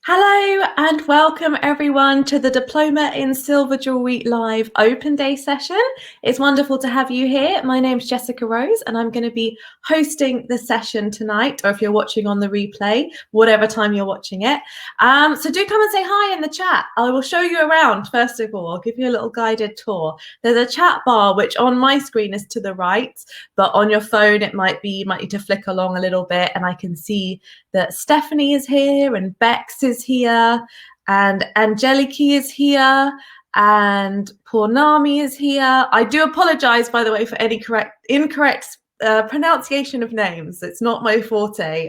Hello and welcome everyone to the Diploma in Silver Jewellery live open day session. It's wonderful to have you here. My name's Jessica Rose and I'm going to be hosting the session tonight, or if you're watching on the replay, whatever time you're watching it. So do come and say hi in the chat. I will show you around. First of all, I'll give you a little guided tour. There's a chat bar, which on my screen is to the right, but on your phone it might need to flick along a little bit, and I can see that Stephanie is here and Bex is here and Angeliki is here and Purnami is here. I do apologize, by the way, for any incorrect pronunciation of names. It's not my forte,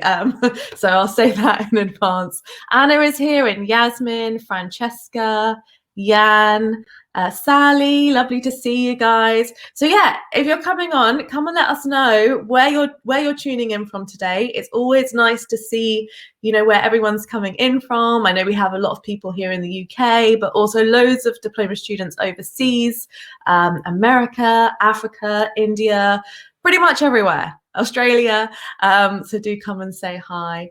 so I'll say that in advance. Anna is here and Yasmin, Francesca, Jan, Sally, lovely to see you guys. So yeah, if you're coming on, come and let us know where you're tuning in from today. It's always nice to see, where everyone's coming in from. I know we have a lot of people here in the UK, but also loads of diploma students overseas, America, Africa, India, pretty much everywhere. Australia, so do come and say hi.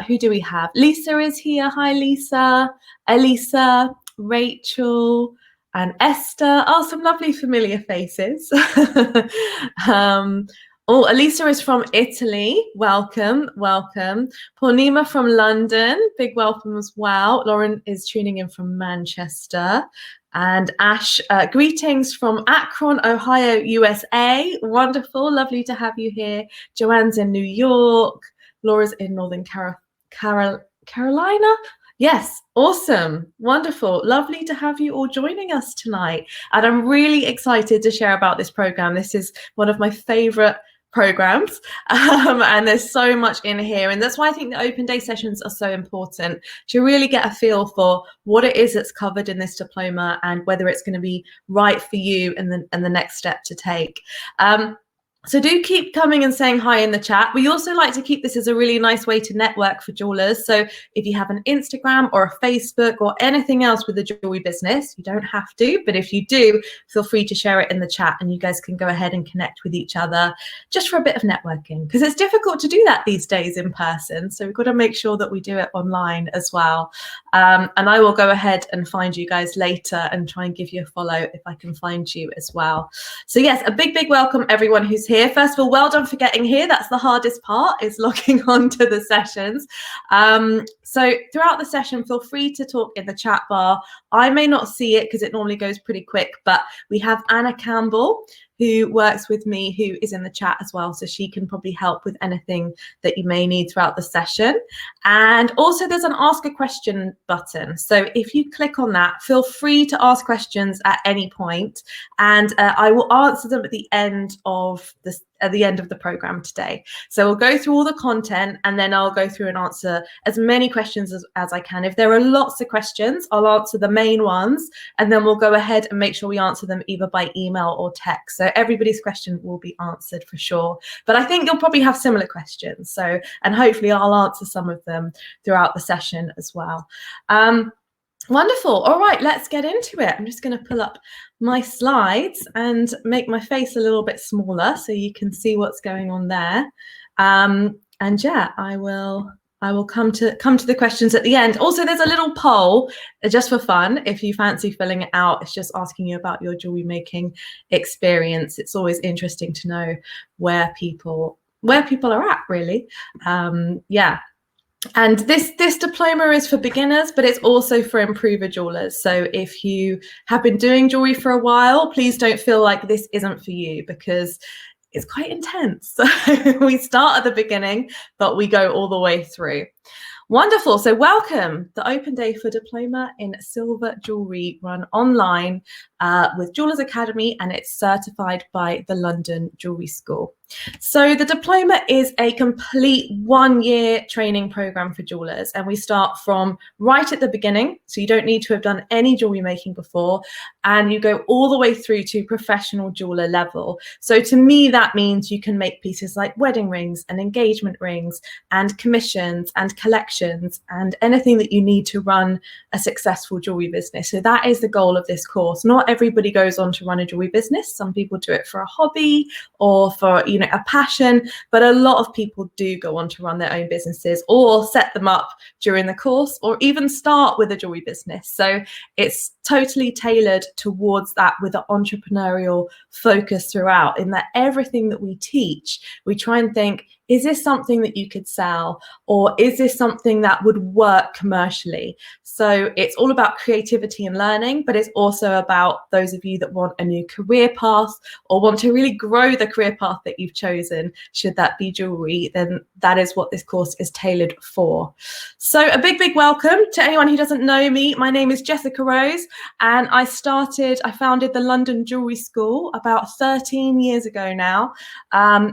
Who do we have? Lisa is here. Hi, Lisa. Elisa, Rachel, and Esther. Oh, some lovely familiar faces. Elisa is from Italy. Welcome, welcome. Purnima from London. Big welcome as well. Lauren is tuning in from Manchester. And Ash, greetings from Akron, Ohio, USA. Wonderful, lovely to have you here. Joanne's in New York. Laura's in Northern Carolina. Yes, awesome, wonderful, lovely to have you all joining us tonight. And I'm really excited to share about this program. This is one of my favorite programs, and there's so much in here, and that's why I think the open day sessions are so important, to really get a feel for what it is that's covered in this diploma and whether it's going to be right for you and the next step to take. So do keep coming and saying hi in the chat. We also like to keep this as a really nice way to network for jewelers. So if you have an Instagram or a Facebook or anything else with the jewelry business, you don't have to, but if you do, feel free to share it in the chat and you guys can go ahead and connect with each other just for a bit of networking, because it's difficult to do that these days in person. So we've got to make sure that we do it online as well. And I will go ahead and find you guys later and try and give you a follow if I can find you as well. So yes, a big welcome everyone who's here. First of all, well done for getting here. That's the hardest part, is logging on to the sessions. So throughout the session, feel free to talk in the chat bar. I may not see it because it normally goes pretty quick, but we have Anna Campbell, who works with me, who is in the chat as well. So she can probably help with anything that you may need throughout the session. And also there's an ask a question button. So if you click on that, feel free to ask questions at any point, and I will answer them at the end of the program today. So we'll go through all the content and then I'll go through and answer as many questions as I can. If there are lots of questions, I'll answer the main ones and then we'll go ahead and make sure we answer them either by email or text. So everybody's question will be answered for sure. But I think you'll probably have similar questions. So, and hopefully I'll answer some of them throughout the session as well. Wonderful. All right, let's get into it. I'm just going to pull up my slides and make my face a little bit smaller so you can see what's going on there. And yeah, I will come to the questions at the end. Also, there's a little poll just for fun. If you fancy filling it out, it's just asking you about your jewelry making experience. It's always interesting to know where people are at, really. Yeah. And this diploma is for beginners, but it's also for improver jewelers. So if you have been doing jewelry for a while, please don't feel like this isn't for you, because it's quite intense. So we start at the beginning, but we go all the way through. Wonderful. So welcome. The open day for Diploma in Silver Jewellery, run online with Jewellers Academy, and it's certified by the London Jewellery School. So the diploma is a complete 1-year training program for jewelers, and we start from right at the beginning. So you don't need to have done any jewelry making before, and you go all the way through to professional jeweler level. So to me, that means you can make pieces like wedding rings and engagement rings and commissions and collections and anything that you need to run a successful jewelry business. So that is the goal of this course. Not everybody goes on to run a jewelry business. Some people do it for a hobby or for, a passion, but a lot of people do go on to run their own businesses or set them up during the course, or even start with a jewelry business. So it's totally tailored towards that, with an entrepreneurial focus throughout, in that everything that we teach, we try and think, is this something that you could sell, or is this something that would work commercially? So it's all about creativity and learning, but it's also about those of you that want a new career path or want to really grow the career path that you've chosen. Should that be jewelry, then that is what this course is tailored for. So a big welcome to anyone who doesn't know me. My name is Jessica Rose, and I founded the London Jewellery School about 13 years ago now,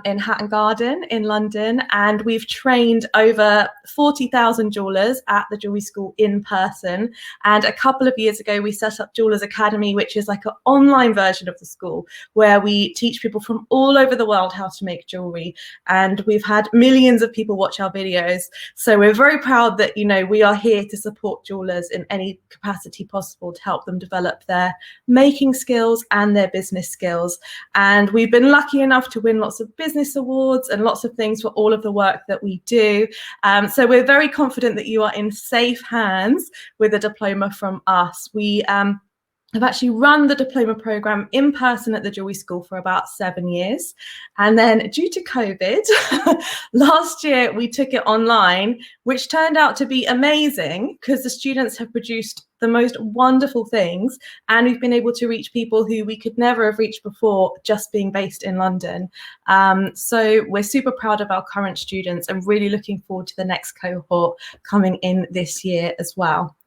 in Hatton Garden in London. And we've trained over 40,000 jewellers at the jewellery school in person. And a couple of years ago, we set up Jewellers Academy, which is like an online version of the school where we teach people from all over the world how to make jewellery. And we've had millions of people watch our videos. So we're very proud that, we are here to support jewellers in any capacity possible to help them develop their making skills and their business skills. And we've been lucky enough to win lots of business awards and lots of things for all of the work that we do. So we're very confident that you are in safe hands with a diploma from us. We I've actually run the diploma program in person at the jewellery school for about 7 years. And then due to COVID, last year we took it online, which turned out to be amazing because the students have produced the most wonderful things. And we've been able to reach people who we could never have reached before, just being based in London. So we're super proud of our current students and really looking forward to the next cohort coming in this year as well.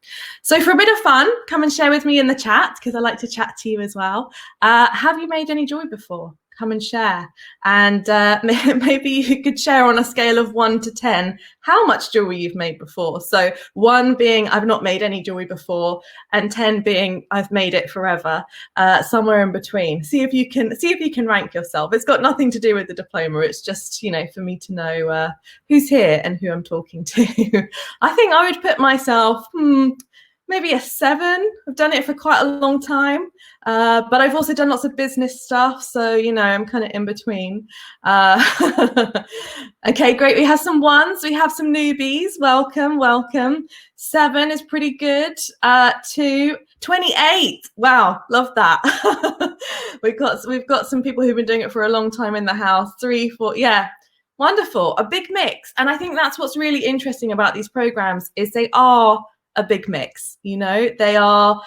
So for a bit of fun, come and share with me in the chat, because I like to chat to you as well. Have you made any jewelry before? Come and share. And maybe you could share on a scale of 1 to 10 how much jewelry you've made before. So 1 being I've not made any jewelry before, and 10 being I've made it forever. Somewhere in between. See if you can rank yourself. It's got nothing to do with the diploma. It's just, for me to know who's here and who I'm talking to. I think I would put myself maybe a 7. I've done it for quite a long time, but I've also done lots of business stuff. So, I'm kind of in between. Okay, great. We have some 1s. We have some newbies. Welcome. 7 is pretty good. 2, 28. Wow, love that. We've got some people who've been doing it for a long time in the house. 3, 4, yeah. Wonderful. A big mix. And I think that's what's really interesting about these programs is they are a big mix. They are,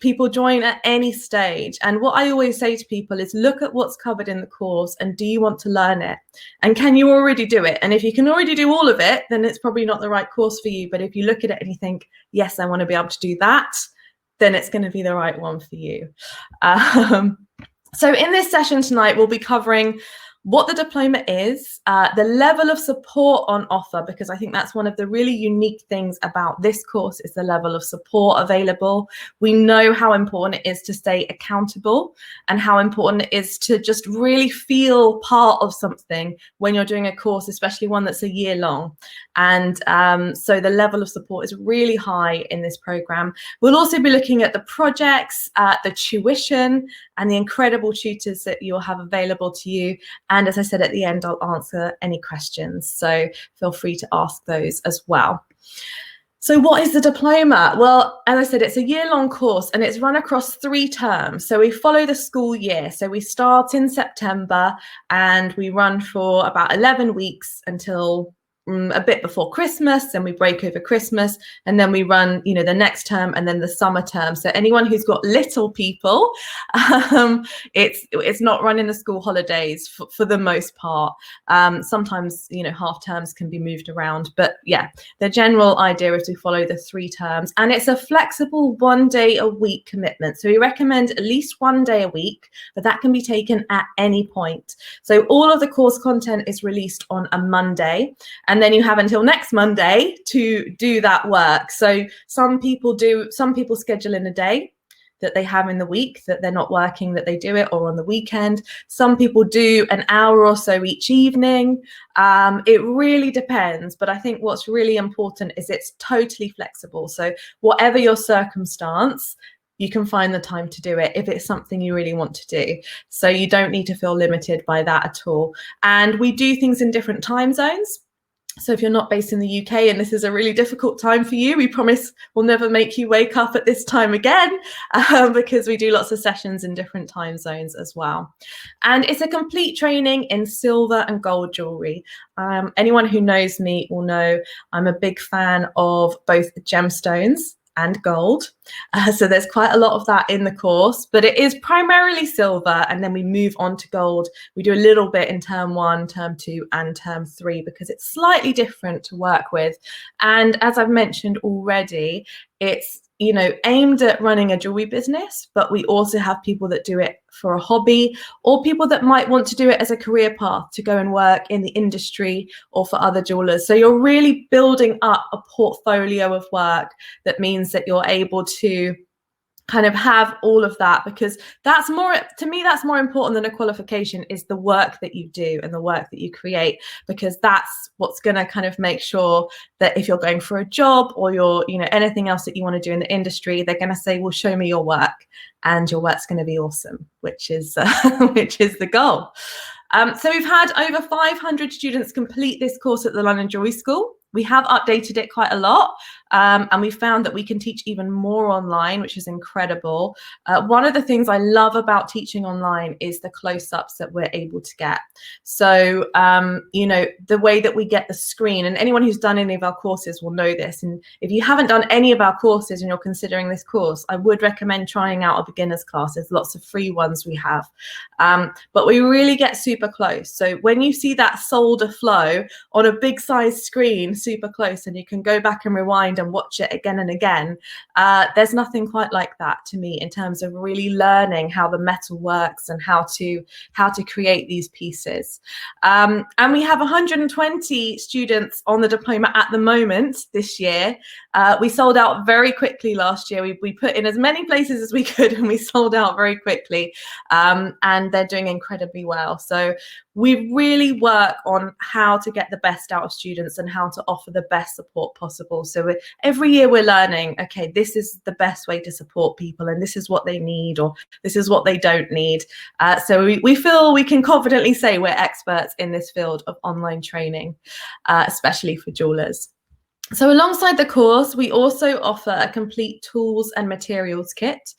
people join at any stage. And what I always say to people is look at what's covered in the course and do you want to learn it? And can you already do it? And if you can already do all of it, then it's probably not the right course for you. But if you look at it and you think, yes, I want to be able to do that, then it's going to be the right one for you. So in this session tonight, we'll be covering what the diploma is, the level of support on offer, because I think that's one of the really unique things about this course is the level of support available. We know how important it is to stay accountable and how important it is to just really feel part of something when you're doing a course, especially one that's a year long. And so the level of support is really high in this program. We'll also be looking at the projects, the tuition, and the incredible tutors that you'll have available to you. And as I said, at the end, I'll answer any questions. So feel free to ask those as well. So what is the diploma? Well, as I said, it's a year-long course and it's run across 3 terms. So we follow the school year. So we start in September and we run for about 11 weeks until a bit before Christmas, and we break over Christmas, and then we run, the next term and then the summer term. So anyone who's got little people, it's not run in the school holidays for the most part. Sometimes, half terms can be moved around, but yeah, the general idea is to follow the 3 terms, and it's a flexible 1 day a week commitment. So we recommend at least 1 day a week, but that can be taken at any point. So all of the course content is released on a Monday, and then you have until next Monday to do that work. So some people schedule in a day that they have in the week that they're not working, that they do it, or on the weekend. Some people do an hour or so each evening. It really depends, but I think what's really important is it's totally flexible. So whatever your circumstance, you can find the time to do it if it's something you really want to do. So you don't need to feel limited by that at all. And we do things in different time zones. So if you're not based in the UK and this is a really difficult time for you, we promise we'll never make you wake up at this time again, because we do lots of sessions in different time zones as well. And it's a complete training in silver and gold jewellery. Anyone who knows me will know I'm a big fan of both gemstones and gold. So there's quite a lot of that in the course, but it is primarily silver, and then we move on to gold. We do a little bit in term 1, term 2 and term 3 because it's slightly different to work with. And as I've mentioned already, it's, you know, aimed at running a jewelry business, but we also have people that do it for a hobby, or people that might want to do it as a career path to go and work in the industry or for other jewelers. So you're really building up a portfolio of work that means that you're able to kind of have all of that, because that's more, to me, that's more important than a qualification, is the work that you do and the work that you create, because that's what's going to kind of make sure that if you're going for a job or you're, you know, anything else that you want to do in the industry, they're going to say, well, show me your work, and your work's going to be awesome, which is which is the goal. So we've had over 500 students complete this course at the London Jewellery School. We have updated it quite a lot, and we found that we can teach even more online, which is incredible. One of the things I love about teaching online is the close-ups that we're able to get. So, you know, the way that we get the screen, and anyone who's done any of our courses will know this. And if you haven't done any of our courses and you're considering this course, I would recommend trying out a beginner's class. There's lots of free ones we have, but we really get super close. So when you see that solder flow on a big size screen, super close, and you can go back and rewind and watch it again and again, there's nothing quite like that to me in terms of really learning how the metal works and how to create these pieces. And we have 120 students on the diploma at the moment this year. We sold out very quickly last year. We put in as many places as we could, and we sold out very quickly, and they're doing incredibly well. So we really work on how to get the best out of students and how to offer the best support possible. So every year we're learning, okay, this is the best way to support people, and this is what they need, or this is what they don't need. So we feel we can confidently say we're experts in this field of online training, especially for jewelers. So alongside the course, we also offer a complete tools and materials kit.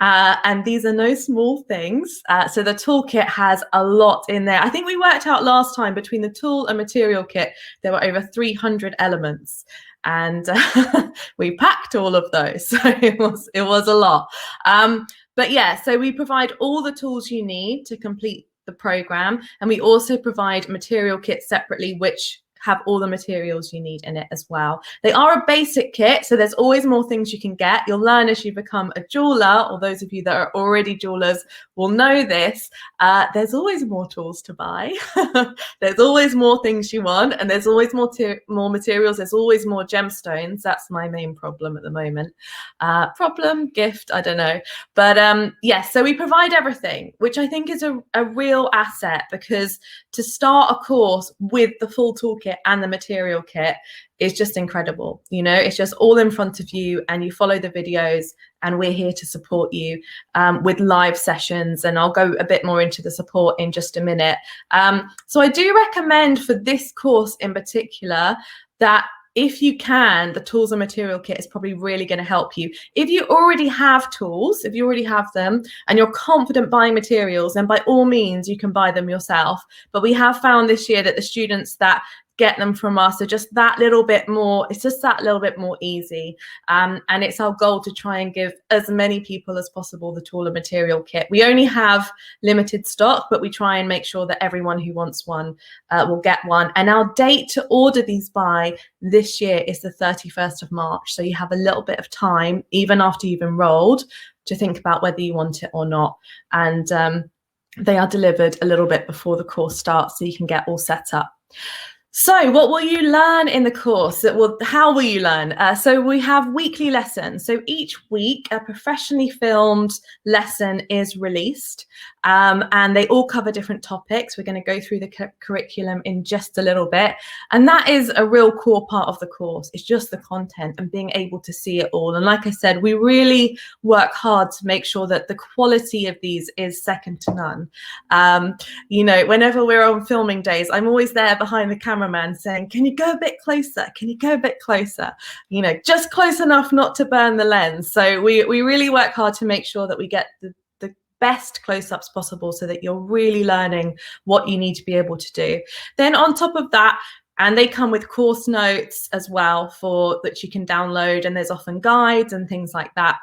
And these are no small things. So the toolkit has a lot in there. I think we worked out last time between the tool and material kit, there were over 300 elements. And we packed all of those. So it was a lot. But yeah, so we provide all the tools you need to complete the program. And we also provide material kits separately, which have all the materials you need in it as well. They are a basic kit, so there's always more things you can get. You'll learn as you become a jeweler, or those of you that are already jewelers will know this. There's always more tools to buy. There's always more things you want, and there's always more materials. There's always more gemstones. That's my main problem at the moment. Gift, I don't know. But yes, so we provide everything, which I think is a real asset, because to start a course with the full toolkit and the material kit is just incredible. You know, it's just all in front of you, and you follow the videos, and we're here to support you with live sessions. And I'll go a bit more into the support in just a minute. So I do recommend for this course in particular that if you can, the tools and material kit is probably really going to help you. If you already have tools, if you already have them and you're confident buying materials, then by all means you can buy them yourself. But we have found this year that the students that get them from us are just that little bit more, it's just that little bit more easy. And it's our goal to try and give as many people as possible the tool and material kit. We only have limited stock, but we try and make sure that everyone who wants one will get one. And our date to order these by this year is the 31st of March. So you have a little bit of time, even after you've enrolled, to think about whether you want it or not. And they are delivered a little bit before the course starts, so you can get all set up. So what will you learn in the course? How will you learn? So we have weekly lessons. So each week, a professionally filmed lesson is released. and they all cover different topics. We're going to go through the curriculum in just a little bit, and that is a real core part of the course. It's just the content and being able to see it all. And like I said, we really work hard to make sure that the quality of these is second to none. You know, whenever we're on filming days, I'm always there behind the cameraman saying, can you go a bit closer? Can you go a bit closer? You know, just close enough not to burn the lens. So we really work hard to make sure that we get the best close-ups possible so that you're really learning what you need to be able to do. Then on top of that, and they come with course notes as well for that you can download, and there's often guides and things like that.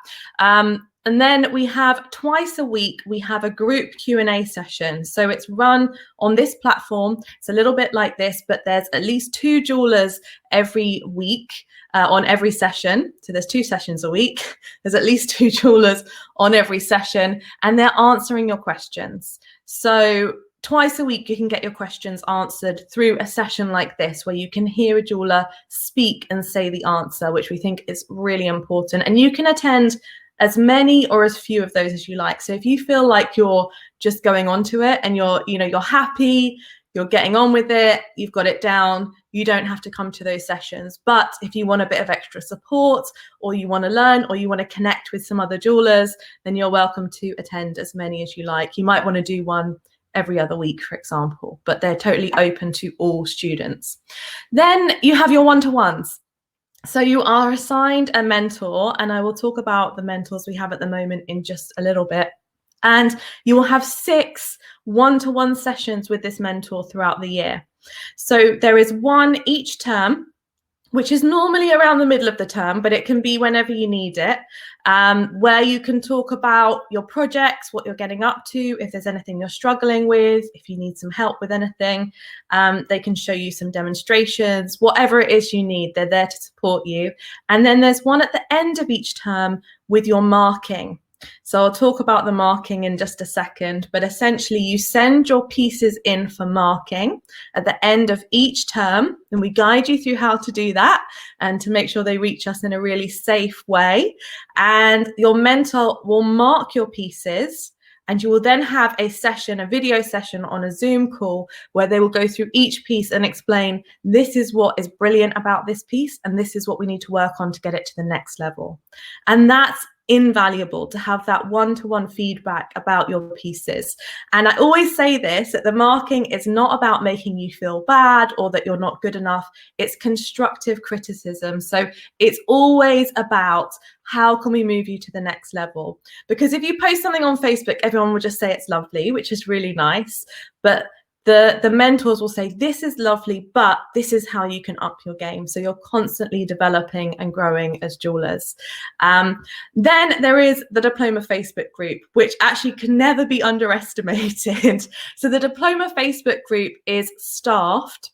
And then we have twice a week, we have a group Q&A session. So it's run on this platform. It's a little bit like this, but there's at least 2 jewelers every week on every session. So there's 2 sessions a week. There's at least 2 jewelers on every session, and they're answering your questions. So twice a week, you can get your questions answered through a session like this, where you can hear a jeweler speak and say the answer, which we think is really important. And you can attend as many or as few of those as you like. So if you feel like you're just going on to it and you're happy, you're getting on with it, you've got it down, you don't have to come to those sessions. But if you want a bit of extra support, or you want to learn, or you want to connect with some other jewelers, then you're welcome to attend as many as you like. You might want to do one every other week, for example, but they're totally open to all students. Then you have your one-to-ones. So you are assigned a mentor, and I will talk about the mentors we have at the moment in just a little bit. And you will have 6 one-to-one sessions with this mentor throughout the year. So there is one each term, which is normally around the middle of the term, but it can be whenever you need it, where you can talk about your projects, what you're getting up to, if there's anything you're struggling with, if you need some help with anything. They can show you some demonstrations, whatever it is you need, they're there to support you. And then there's one at the end of each term with your marking. So I'll talk about the marking in just a second, but essentially you send your pieces in for marking at the end of each term, and we guide you through how to do that and to make sure they reach us in a really safe way. And your mentor will mark your pieces, and you will then have a session, a video session on a Zoom call, where they will go through each piece and explain, this is what is brilliant about this piece, and this is what we need to work on to get it to the next level. And that's invaluable, to have that one-to-one feedback about your pieces. And I always say this, that the marking is not about making you feel bad or that you're not good enough. It's constructive criticism. So it's always about, how can we move you to the next level? Because if you post something on Facebook, everyone will just say it's lovely, which is really nice. But the mentors will say, this is lovely, but this is how you can up your game. So you're constantly developing and growing as jewelers. Then there is the Diploma Facebook group, which actually can never be underestimated. So the Diploma Facebook group is staffed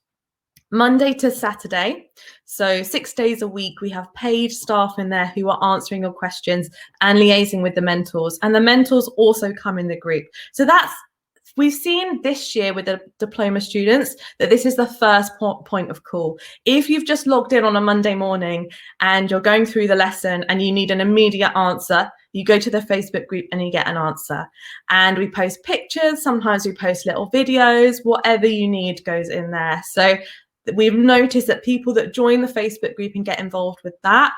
Monday to Saturday. So 6 days a week, we have paid staff in there who are answering your questions and liaising with the mentors. And the mentors also come in the group. So we've seen this year with the Diploma students that this is the first point of call. If you've just logged in on a Monday morning and you're going through the lesson and you need an immediate answer, you go to the Facebook group and you get an answer. And we post pictures, sometimes we post little videos, whatever you need goes in there. So we've noticed that people that join the Facebook group and get involved with that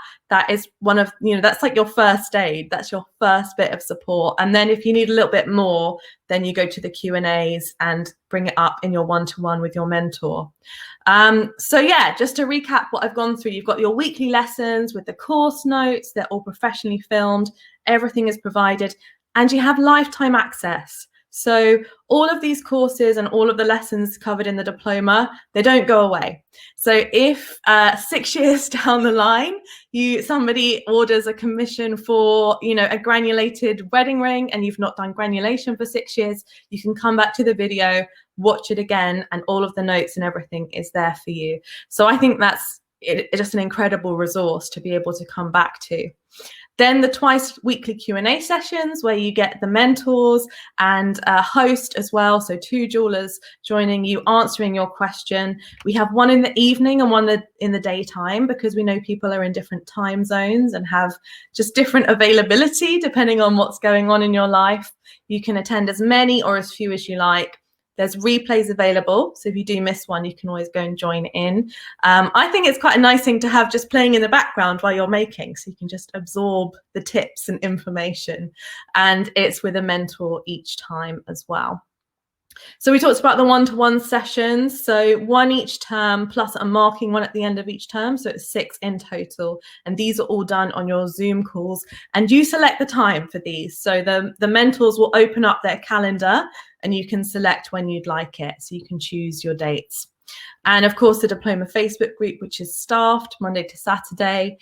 is one of, that's like your first aid. That's your first bit of support. And then if you need a little bit more, then you go to the Q&As and bring it up in your one-to-one with your mentor. So yeah, just to recap what I've gone through, you've got your weekly lessons with the course notes. They're all professionally filmed. Everything is provided, and you have lifetime access. So all of these courses and all of the lessons covered in the diploma, they don't go away. So if 6 years down the line, somebody orders a commission for, a granulated wedding ring, and you've not done granulation for 6 years, you can come back to the video, watch it again, and all of the notes and everything is there for you. So I think that's just an incredible resource to be able to come back to. Then the twice weekly Q&A sessions where you get the mentors and a host as well. So 2 jewelers joining you, answering your question. We have one in the evening and one in the daytime, because we know people are in different time zones and have just different availability depending on what's going on in your life. You can attend as many or as few as you like. There's replays available, so if you do miss one, you can always go and join in. I think it's quite a nice thing to have just playing in the background while you're making, so you can just absorb the tips and information. And it's with a mentor each time as well. So we talked about the one-to-one sessions, so 1 each term plus a marking one at the end of each term, so it's 6 in total, and these are all done on your Zoom calls, and you select the time for these. So the mentors will open up their calendar and you can select when you'd like it, so you can choose your dates. And of course, the Diploma Facebook group, which is staffed Monday to Saturday.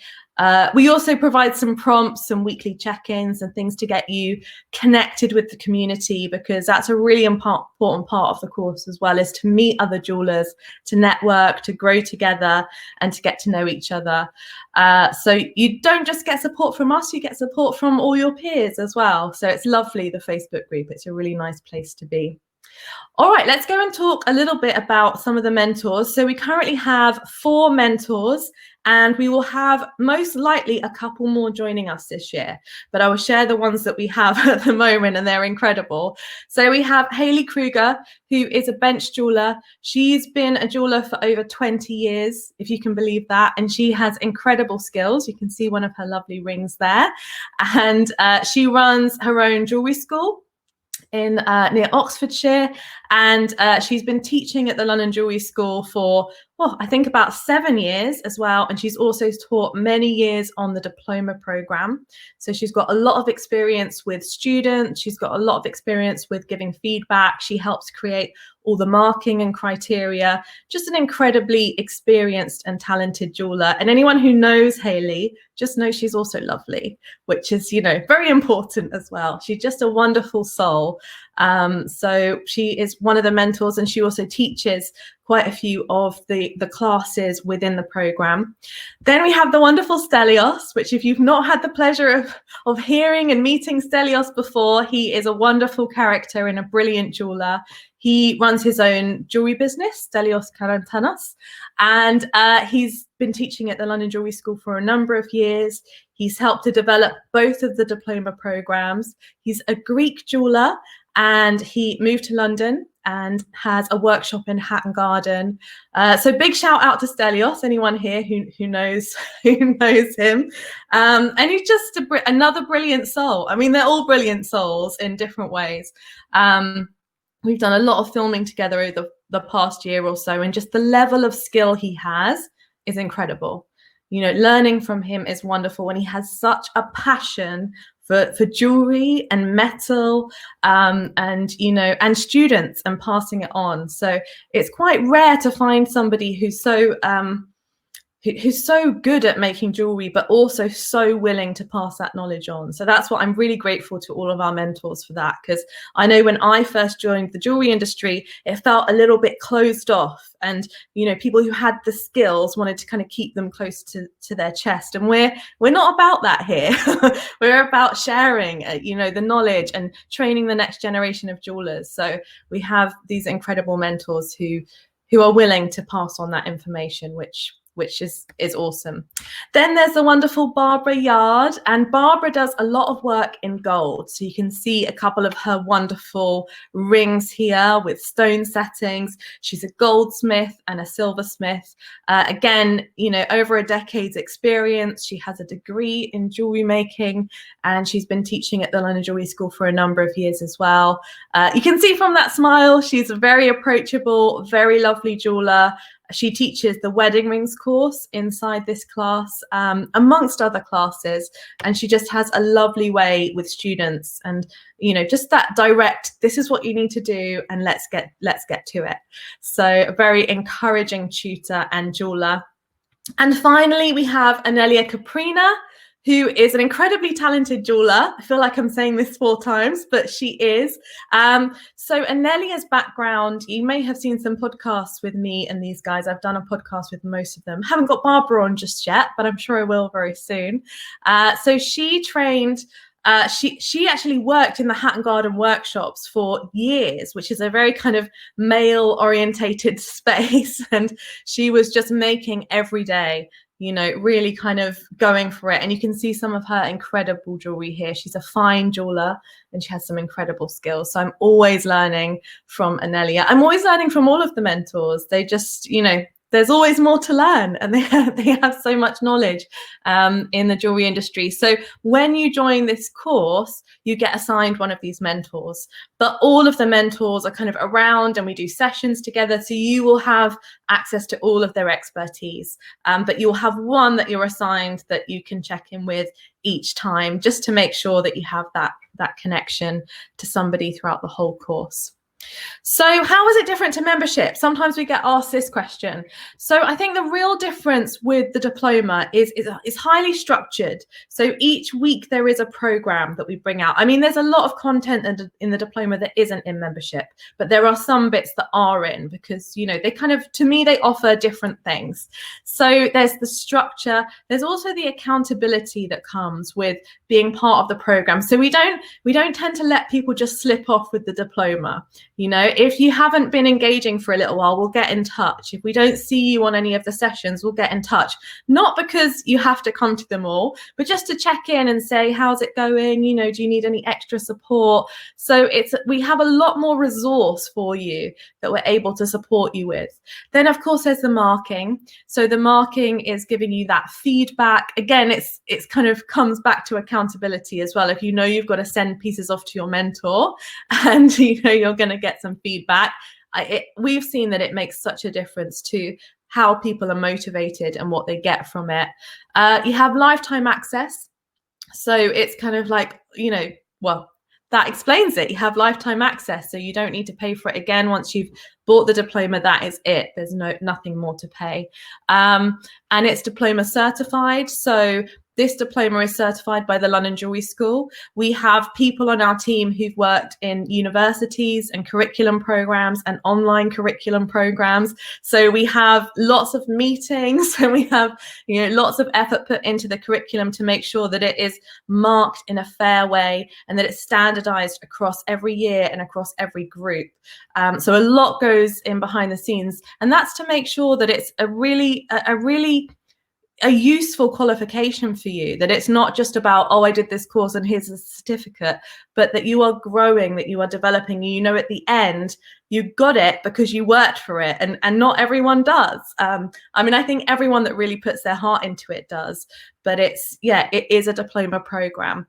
We also provide some prompts and weekly check-ins and things to get you connected with the community, because that's a really important part of the course as well, is to meet other jewelers, to network, to grow together, and to get to know each other. So you don't just get support from us, you get support from all your peers as well. So it's lovely, the Facebook group. It's a really nice place to be. All right, let's go and talk a little bit about some of the mentors. So we currently have 4 mentors, and we will have most likely a couple more joining us this year, but I will share the ones that we have at the moment, and they're incredible. So we have Hayley Kruger, who is a bench jeweler. She's been a jeweler for over 20 years, if you can believe that, and she has incredible skills. You can see one of her lovely rings there, and she runs her own jewelry school in near Oxfordshire, and she's been teaching at the London Jewellery School for, well, I think about 7 years as well, and she's also taught many years on the Diploma programme. So she's got a lot of experience with students, she's got a lot of experience with giving feedback, she helps create all the marking and criteria. Just an incredibly experienced and talented jeweler, and anyone who knows Hayley just knows she's also lovely, which is, you know, very important as well. She's just a wonderful soul. So she is one of the mentors, and she also teaches quite a few of the classes within the program. Then we have the wonderful Stelios, which if you've not had the pleasure of hearing and meeting Stelios before, he is a wonderful character and a brilliant jeweler. He runs his own jewelry business, Stelios Karantanos, and he's been teaching at the London Jewellery School for a number of years. He's helped to develop both of the Diploma programs. He's a Greek jeweler, and he moved to London and has a workshop in Hatton Garden. So big shout out to Stelios, anyone here who knows him. And he's just another brilliant soul. I mean, they're all brilliant souls in different ways. We've done a lot of filming together over the past year or so, and just the level of skill he has is incredible. You know, learning from him is wonderful, and he has such a passion for jewelry and metal, and, you know, and students, and passing it on. So it's quite rare to find somebody who's so good at making jewelry, but also so willing to pass that knowledge on. So that's what I'm really grateful to all of our mentors for that, because I know when I first joined the jewelry industry, it felt a little bit closed off, and, you know, people who had the skills wanted to kind of keep them close to their chest, and we're not about that here. We're about sharing, you know, the knowledge and training the next generation of jewelers. So we have these incredible mentors who are willing to pass on that information, which is awesome. Then there's the wonderful Barbara Yard, and Barbara does a lot of work in gold. So you can see a couple of her wonderful rings here with stone settings. She's a goldsmith and a silversmith. Again, you know, over a decade's experience. She has a degree in jewelry making, and she's been teaching at the London Jewellery School for a number of years as well. You can see from that smile, she's a very approachable, very lovely jeweler. She teaches the wedding rings course inside this class, amongst other classes, and she just has a lovely way with students, and, you know, just that direct, this is what you need to do, and let's get to it. So a very encouraging tutor and jeweler. And finally, we have Anelia Caprina, who is an incredibly talented jeweler. I feel like I'm saying this 4 times, but she is. So Anelia's background, you may have seen some podcasts with me and these guys. I've done a podcast with most of them. Haven't got Barbara on just yet, but I'm sure I will very soon. So she trained, she actually worked in the Hatton Garden workshops for years, which is a very kind of male orientated space. And she was just making every day, you know, really kind of going for it. And you can see some of her incredible jewelry here. She's a fine jeweler and she has some incredible skills. So I'm always learning from Anelia. I'm always learning from all of the mentors. They just, you know, there's always more to learn, and they have so much knowledge in the jewelry industry. So when you join this course, you get assigned one of these mentors, but all of the mentors are kind of around and we do sessions together. So you will have access to all of their expertise, but you'll have one that you're assigned that you can check in with each time, just to make sure that you have that connection to somebody throughout the whole course. So how is it different to membership? Sometimes we get asked this question. So I think the real difference with the diploma is highly structured. So each week there is a program that we bring out. I mean, there's a lot of content in the diploma that isn't in membership, but there are some bits that are in, because, you know, they kind of, to me, they offer different things. So there's the structure. There's also the accountability that comes with being part of the program. So we don't tend to let people just slip off with the diploma. You know, if you haven't been engaging for a little while, we'll get in touch. If we don't see you on any of the sessions, we'll get in touch. Not because you have to come to them all, but just to check in and say, how's it going? You know, do you need any extra support? So we have a lot more resource for you that we're able to support you with. Then, of course, there's the marking. So the marking is giving you that feedback. Again, it's kind of comes back to accountability as well. If you know you've got to send pieces off to your mentor and you know you're going to get some feedback, we've seen that it makes such a difference to how people are motivated and what they get from it. You have lifetime access. So it's kind of like, you know, well, that explains it. You have lifetime access, so you don't need to pay for it again. Once you've bought the diploma, that is it. There's nothing more to pay. And it's diploma certified. So this diploma is certified by the London Jewellery School. We have people on our team who've worked in universities and curriculum programs and online curriculum programs. So we have lots of meetings and we have, you know, lots of effort put into the curriculum to make sure that it is marked in a fair way and that it's standardized across every year and across every group. So a lot goes in behind the scenes, and that's to make sure that it's a useful qualification for you, that it's not just about, oh, I did this course and here's a certificate, but that you are growing, that you are developing. You know, at the end, you got it because you worked for it, and not everyone does. I mean, I think everyone that really puts their heart into it does, but it is a diploma program.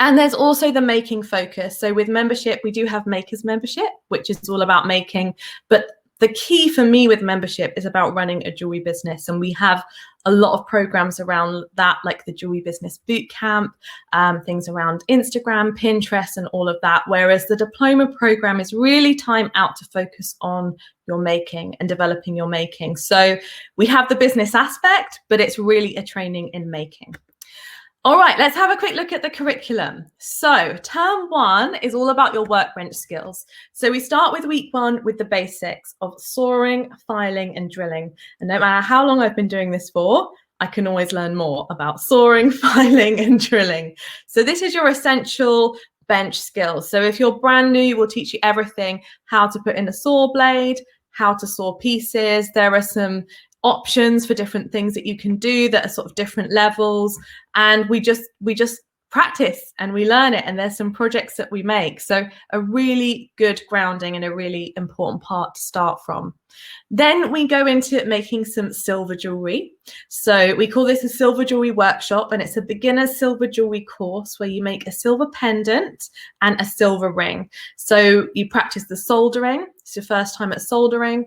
And there's also the making focus. So with membership, we do have makers membership, which is all about making, but the key for me with membership is about running a jewelry business. And we have a lot of programs around that, like the Jewelry Business Bootcamp, things around Instagram, Pinterest, and all of that. Whereas the diploma program is really time out to focus on your making and developing your making. So we have the business aspect, but it's really a training in making. All right, let's have a quick look at the curriculum. So term 1 is all about your workbench skills. So we start with week 1 with the basics of sawing, filing, and drilling. And no matter how long I've been doing this for, I can always learn more about sawing, filing, and drilling. So this is your essential bench skills. So if you're brand new, we'll teach you everything: how to put in a saw blade, how to saw pieces. There are some options for different things that you can do that are sort of different levels, and we just practice and we learn it, and there's some projects that we make. So a really good grounding and a really important part to start from. Then we go into making some silver jewelry. So we call this a silver jewelry workshop, and it's a beginner's silver jewelry course where you make a silver pendant and a silver ring. So you practice the soldering. it's your first time at soldering,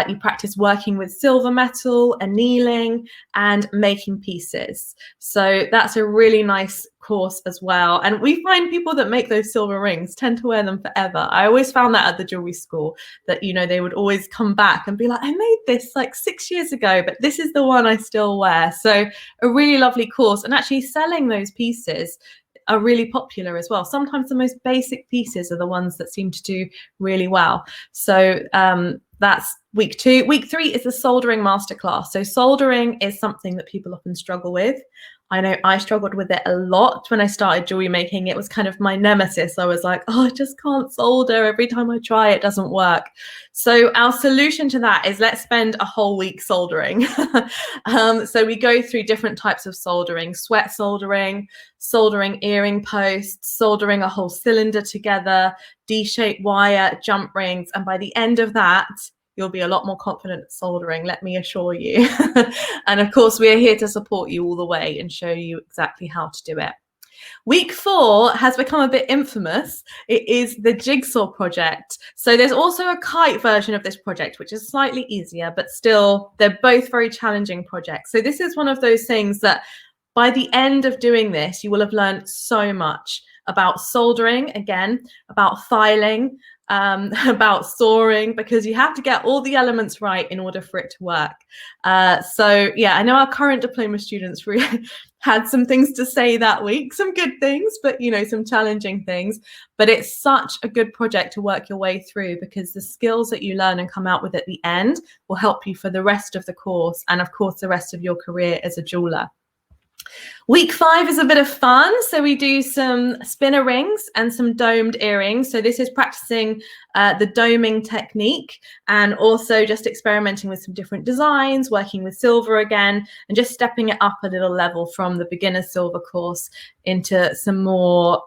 you practice working with silver metal, annealing, and making pieces. So that's a really nice course as well. And we find people that make those silver rings tend to wear them forever. I always found that at the jewelry school, that, you know, they would always come back and be like, I made this like 6 years ago, but this is the one I still wear. So a really lovely course, and actually selling those pieces are really popular as well. Sometimes the most basic pieces are the ones that seem to do really well. So that's week 2. Week 3 is the soldering masterclass. So soldering is something that people often struggle with. I know I struggled with it a lot when I started jewelry making. It was kind of my nemesis. I was like, oh, I just can't solder. Every time I try, it doesn't work. So our solution to that is let's spend a whole week soldering. So we go through different types of soldering: sweat soldering, soldering earring posts, soldering a whole cylinder together, D-shaped wire, jump rings. And by the end of that, you'll be a lot more confident at soldering, let me assure you. And of course, we're here to support you all the way and show you exactly how to do it. Week 4 has become a bit infamous. It is the jigsaw project. So there's also a kite version of this project, which is slightly easier, but still, they're both very challenging projects. So this is one of those things that by the end of doing this, you will have learned so much about soldering, again, about filing, about sawing, because you have to get all the elements right in order for it to work. So yeah, I know our current diploma students really had some things to say that week, some good things, but you know, some challenging things. But it's such a good project to work your way through, because the skills that you learn and come out with at the end will help you for the rest of the course and of course the rest of your career as a jeweler. Week 5 is a bit of fun. So we do some spinner rings and some domed earrings. So this is practicing the doming technique, and also just experimenting with some different designs, working with silver again, and just stepping it up a little level from the beginner silver course into some more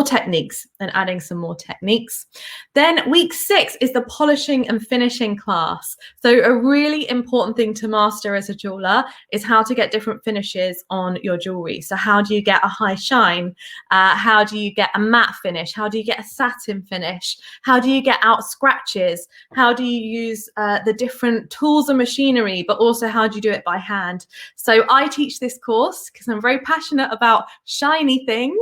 techniques and adding some more techniques. Then week 6 is the polishing and finishing class. So a really important thing to master as a jeweler is how to get different finishes on your jewelry. So how do you get a high shine? How do you get a matte finish? How do you get a satin finish? How do you get out scratches? How do you use the different tools and machinery, but also how do you do it by hand? So I teach this course because I'm very passionate about shiny things.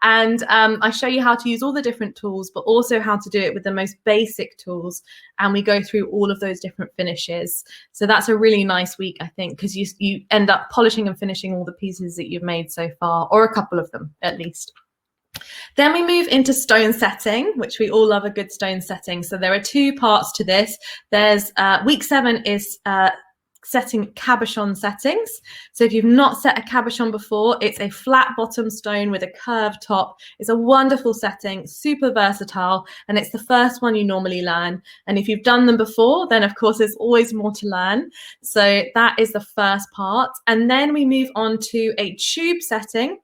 And I show you how to use all the different tools, but also how to do it with the most basic tools. And we go through all of those different finishes. So that's a really nice week, I think, because you end up polishing and finishing all the pieces that you've made so far, or a couple of them at least. Then we move into stone setting, which we all love a good stone setting. So there are 2 parts to this. There's week 7 is setting cabochon settings. So if you've not set a cabochon before, it's a flat bottom stone with a curved top. It's a wonderful setting, super versatile, and it's the first one you normally learn. And if you've done them before, then of course there's always more to learn. So that is the first part. And then we move on to a tube setting,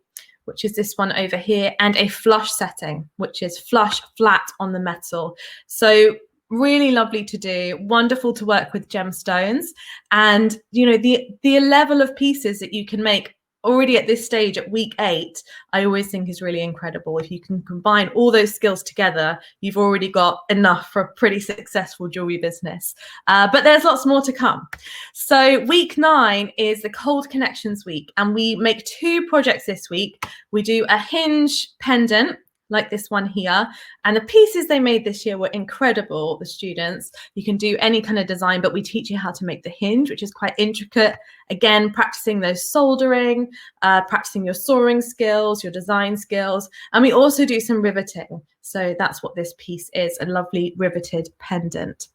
which is this one over here, and a flush setting, which is flush flat on the metal. So really lovely to do, wonderful to work with gemstones. And you know, the level of pieces that you can make already at this stage at week 8, I always think is really incredible. If you can combine all those skills together, you've already got enough for a pretty successful jewelry business. But there's lots more to come. So week 9 is the Cold Connections week, and we make 2 projects this week. We do a hinge pendant, like this one here. And the pieces they made this year were incredible, the students. You can do any kind of design, but we teach you how to make the hinge, which is quite intricate. Again, practicing those soldering, practicing your sawing skills, your design skills. And we also do some riveting. So that's what this piece is, a lovely riveted pendant.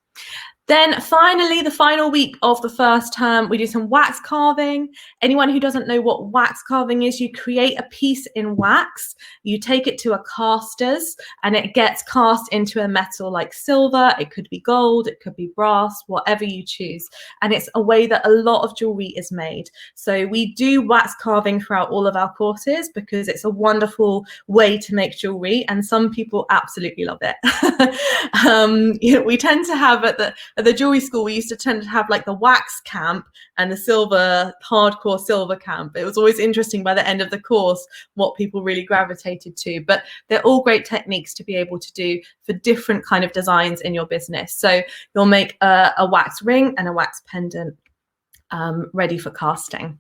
Then finally, the final week of the first term, we do some wax carving. Anyone who doesn't know what wax carving is, you create a piece in wax, you take it to a caster's, and it gets cast into a metal like silver. It could be gold, it could be brass, whatever you choose. And it's a way that a lot of jewelry is made. So we do wax carving throughout all of our courses because it's a wonderful way to make jewelry, and some people absolutely love it. You know, we tend to have at the at the jewelry school, we used to tend to have like the wax camp and the hardcore silver camp. It was always interesting by the end of the course what people really gravitated to. But they're all great techniques to be able to do for different kind of designs in your business. So you'll make a wax ring and a wax pendant ready for casting.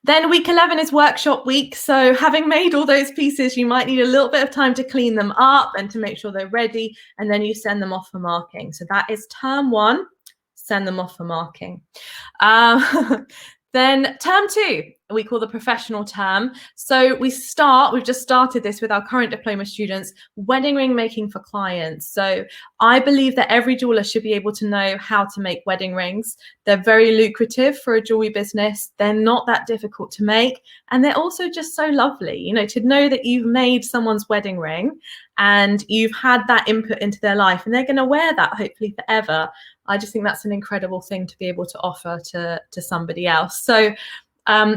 Then week 11 is workshop week. So having made all those pieces, you might need a little bit of time to clean them up and to make sure they're ready, and then you send them off for marking. So that is term 1, send them off for marking. Then term 2, we call the professional term. So we've just started this with our current diploma students, wedding ring making for clients. So I believe that every jeweler should be able to know how to make wedding rings. They're very lucrative for a jewelry business. They're not that difficult to make. And they're also just so lovely, you know, to know that you've made someone's wedding ring and you've had that input into their life and they're going to wear that hopefully forever. I just think that's an incredible thing to be able to offer to somebody else. So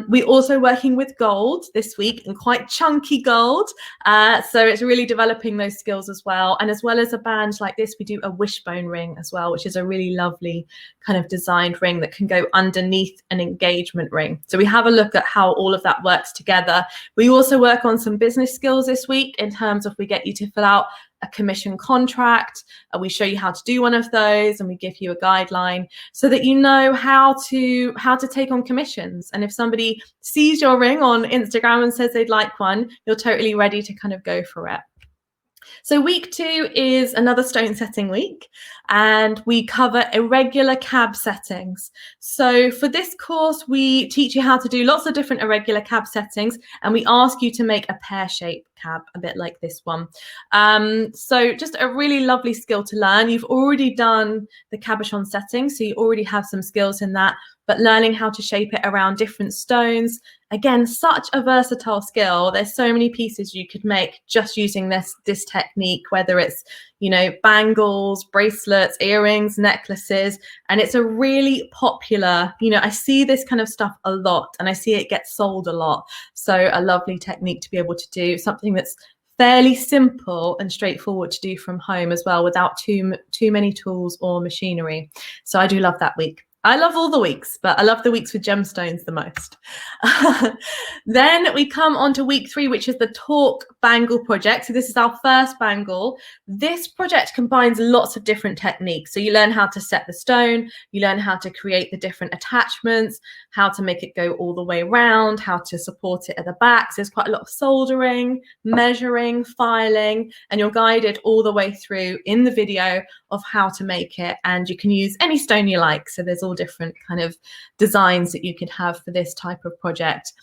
we're also working with gold this week, and quite chunky gold. So it's really developing those skills as well. And as well as a band like this, we do a wishbone ring as well, which is a really lovely kind of designed ring that can go underneath an engagement ring. So we have a look at how all of that works together. We also work on some business skills this week in terms of we get you to fill out a commission contract. We show you how to do one of those, and we give you a guideline so that you know how to take on commissions. And if somebody sees your ring on Instagram and says they'd like one, you're totally ready to kind of go for it. So week 2 is another stone setting week, and we cover irregular cab settings. So for this course, we teach you how to do lots of different irregular cab settings, and we ask you to make a pear-shaped cab, a bit like this one. So just a really lovely skill to learn. You've already done the cabochon setting, so you already have some skills in that, but learning how to shape it around different stones, again, such a versatile skill. There's so many pieces you could make just using this technique, whether it's, you know, bangles, bracelets, earrings, necklaces, and it's a really popular, you know, I see this kind of stuff a lot and I see it get sold a lot. So a lovely technique to be able to do, something that's fairly simple and straightforward to do from home as well, without too many tools or machinery. So I do love that week. I love all the weeks, but I love the weeks with gemstones the most. Then we come on to week 3, which is the Talk Bangle project. So this is our first bangle. This project combines lots of different techniques. So you learn how to set the stone, you learn how to create the different attachments, how to make it go all the way around, how to support it at the back. So there's quite a lot of soldering, measuring, filing, and you're guided all the way through in the video of how to make it. And you can use any stone you like. So there's all different kind of designs that you could have for this type of project.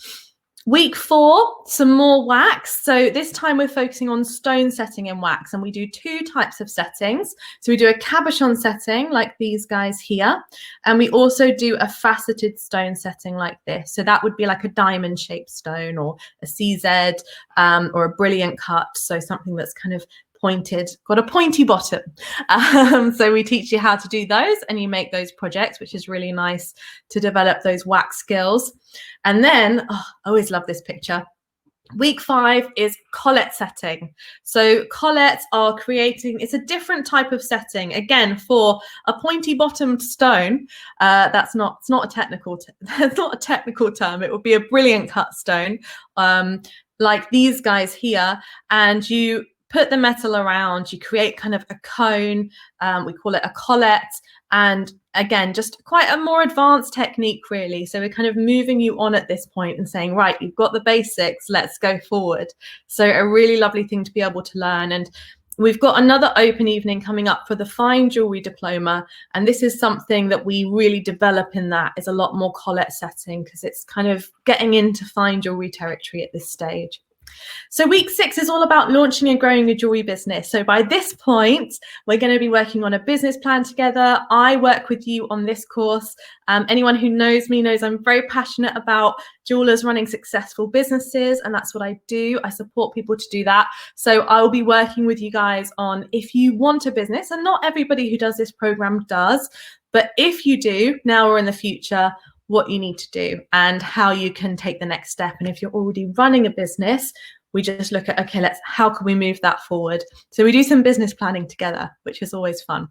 Week 4, some more wax. So this time we're focusing on stone setting in wax, and we do 2 types of settings. So we do a cabochon setting like these guys here, and we also do a faceted stone setting like this. So that would be like a diamond shaped stone or a CZ or a brilliant cut. So something that's kind of pointed, got a pointy bottom. So we teach you how to do those, and you make those projects, which is really nice to develop those wax skills. And then, I always love this picture. Week 5 is collet setting. So collets are creating, it's a different type of setting, again, for a pointy bottomed stone. It's not a technical term. It would be a brilliant cut stone, like these guys here, and you put the metal around, you create kind of a cone, we call it a collet, and again, just quite a more advanced technique really. So we're kind of moving you on at this point and saying, right, you've got the basics, let's go forward. So a really lovely thing to be able to learn. And we've got another open evening coming up for the Fine Jewellery Diploma, and this is something that we really develop in that, is a lot more collet setting, because it's kind of getting into fine jewellery territory at this stage. So week 6 is all about launching and growing a jewelry business. So by this point, we're going to be working on a business plan together. I work with you on this course. Anyone who knows me knows I'm very passionate about jewelers running successful businesses, and that's what I do. I support people to do that. So I'll be working with you guys on, if you want a business, and not everybody who does this program does, but if you do, now or in the future, what you need to do and how you can take the next step. And if you're already running a business, we just look at, okay, how can we move that forward? So we do some business planning together, which is always fun.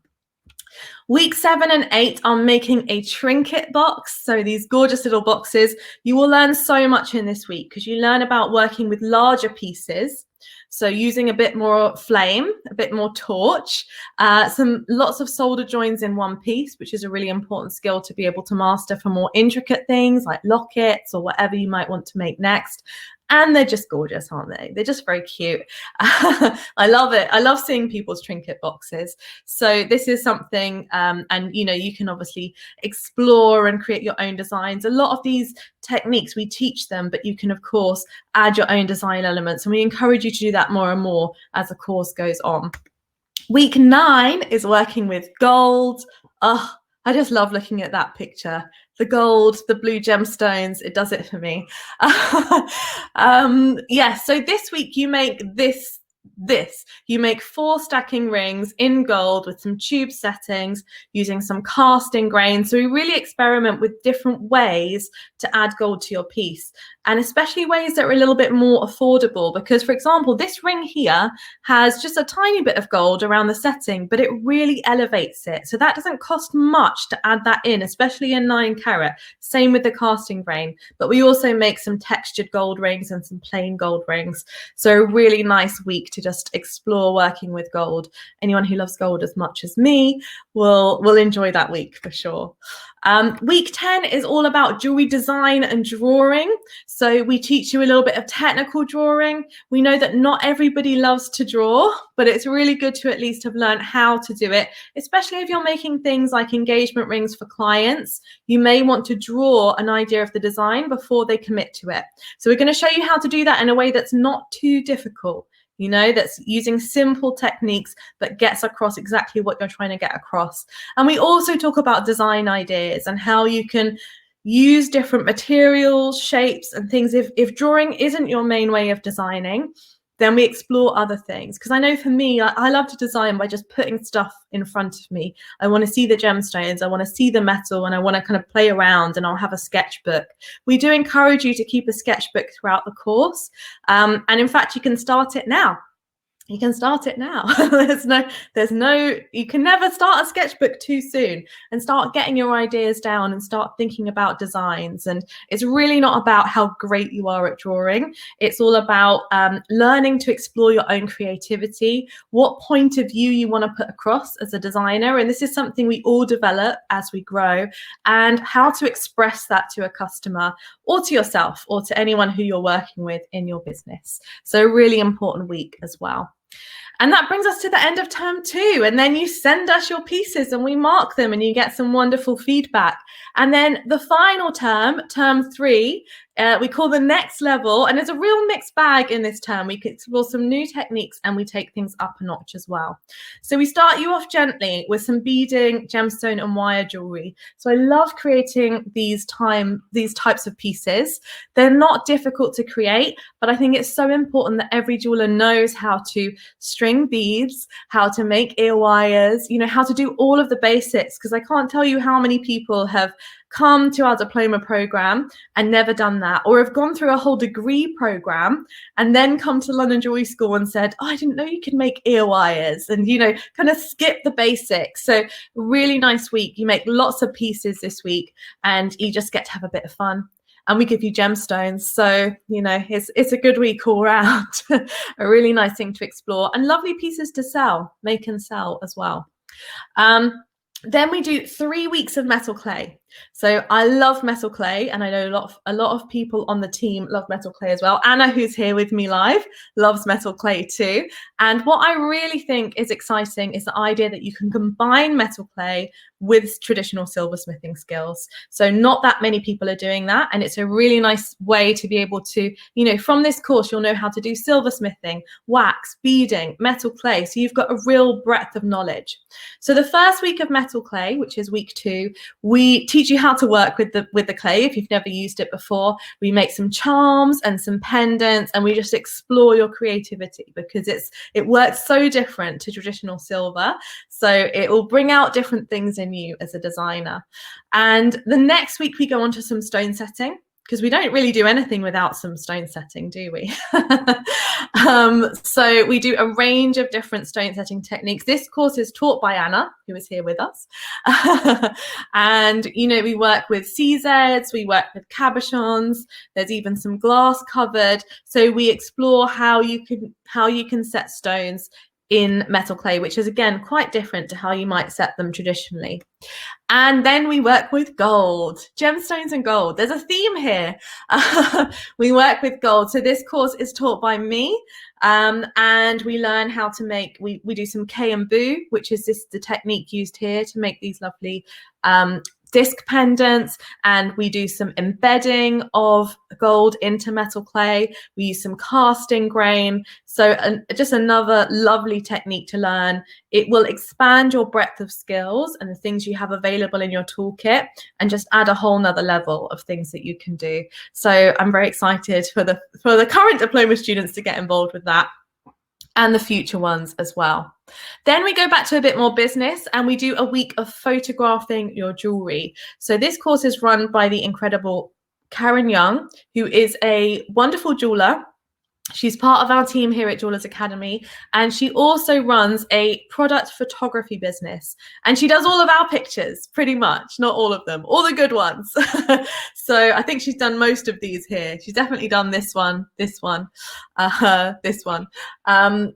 Week 7 and 8 are making a trinket box. So these gorgeous little boxes. You will learn so much in this week because you learn about working with larger pieces. So using a bit more flame, a bit more torch, lots of solder joins in one piece, which is a really important skill to be able to master for more intricate things like lockets or whatever you might want to make next. And they're just gorgeous, aren't they? They're just very cute. I love it. I love seeing people's trinket boxes. So this is something, and you can obviously explore and create your own designs. A lot of these techniques, we teach them, but you can, of course, add your own design elements. And we encourage you to do that more and more as the course goes on. Week 9 is working with gold. Oh, I just love looking at that picture. The gold, the blue gemstones, it does it for me. So this week you make this. You make 4 stacking rings in gold with some tube settings using some casting grains. So we really experiment with different ways to add gold to your piece, and especially ways that are a little bit more affordable, because, for example, this ring here has just a tiny bit of gold around the setting, but it really elevates it. So that doesn't cost much to add that in, especially in 9 carat. Same with the casting grain, but we also make some textured gold rings and some plain gold rings. So a really nice week to just explore working with gold. Anyone who loves gold as much as me will enjoy that week for sure. Week 10 is all about jewelry design and drawing. So we teach you a little bit of technical drawing. We know that not everybody loves to draw, but it's really good to at least have learned how to do it, especially if you're making things like engagement rings for clients. You may want to draw an idea of the design before they commit to it. So we're going to show you how to do that in a way that's not too difficult. That's using simple techniques but gets across exactly what you're trying to get across. And we also talk about design ideas and how you can use different materials, shapes, and things. If drawing isn't your main way of designing, then we explore other things. Because I know for me, I love to design by just putting stuff in front of me. I want to see the gemstones, I want to see the metal, and I want to kind of play around, and I'll have a sketchbook. We do encourage you to keep a sketchbook throughout the course. And in fact, you can start it now. You can start it now. You can never start a sketchbook too soon, and start getting your ideas down and start thinking about designs. And it's really not about how great you are at drawing. It's all about learning to explore your own creativity, what point of view you want to put across as a designer. And this is something we all develop as we grow, and how to express that to a customer or to yourself or to anyone who you're working with in your business. So a really important week as well. And that brings us to the end of term 2. And then you send us your pieces and we mark them and you get some wonderful feedback. And then the final term, term 3, we call the next level. And there's a real mixed bag in this term. We can explore some new techniques and we take things up a notch as well. So we start you off gently with some beading, gemstone and wire jewelry. So I love creating these types of pieces. They're not difficult to create, but I think it's so important that every jeweler knows how to string beads, how to make ear wires, how to do all of the basics, because I can't tell you how many people have come to our diploma program and never done that, or have gone through a whole degree program and then come to London Jewelry School and said, oh, I didn't know you could make ear wires, and kind of skip the basics. So really nice week. You make lots of pieces this week and you just get to have a bit of fun. And we give you gemstones. So, it's a good week all around. A really nice thing to explore, and lovely pieces to sell, make and sell as well. Then we do 3 weeks of metal clay. So I love metal clay, and I know a lot of people on the team love metal clay as well. Anna, who's here with me live, loves metal clay too. And what I really think is exciting is the idea that you can combine metal clay with traditional silversmithing skills. So not that many people are doing that, and it's a really nice way to be able to, from this course, you'll know how to do silversmithing, wax, beading, metal clay. So you've got a real breadth of knowledge. So the first week of metal clay, which is week 2, we teach you how to work with the clay if you've never used it before. We make some charms and some pendants, and we just explore your creativity, because it works so different to traditional silver. So it will bring out different things in you as a designer. And the next week we go on to some stone setting. because we don't really do anything without some stone setting, do we? So we do a range of different stone setting techniques. This course is taught by Anna, who is here with us. And, you know, we work with CZs, we work with cabochons, there's even some glass covered. So we explore how you can set stones in metal clay, which is again quite different to how you might set them traditionally. And then we work with gold, gemstones and gold. There's a theme here. We work with gold. So this course is taught by me, and we learn how to make, we do some K and boo, which is the technique used here to make these lovely disc pendants, and we do some embedding of gold into metal clay. We use some casting grain. So just another lovely technique to learn. It will expand your breadth of skills and the things you have available in your toolkit, and just add a whole nother level of things that you can do. So I'm very excited for the current diploma students to get involved with that, and the future ones as well. Then we go back to a bit more business, and we do a week of photographing your jewelry. So this course is run by the incredible Karen Young, who is a wonderful jeweler. She's part of our team here at Jewelers Academy, and she also runs a product photography business, and she does all of our pictures, pretty much, not all of them, all the good ones. So I think she's done most of these here. She's definitely done this one, this one.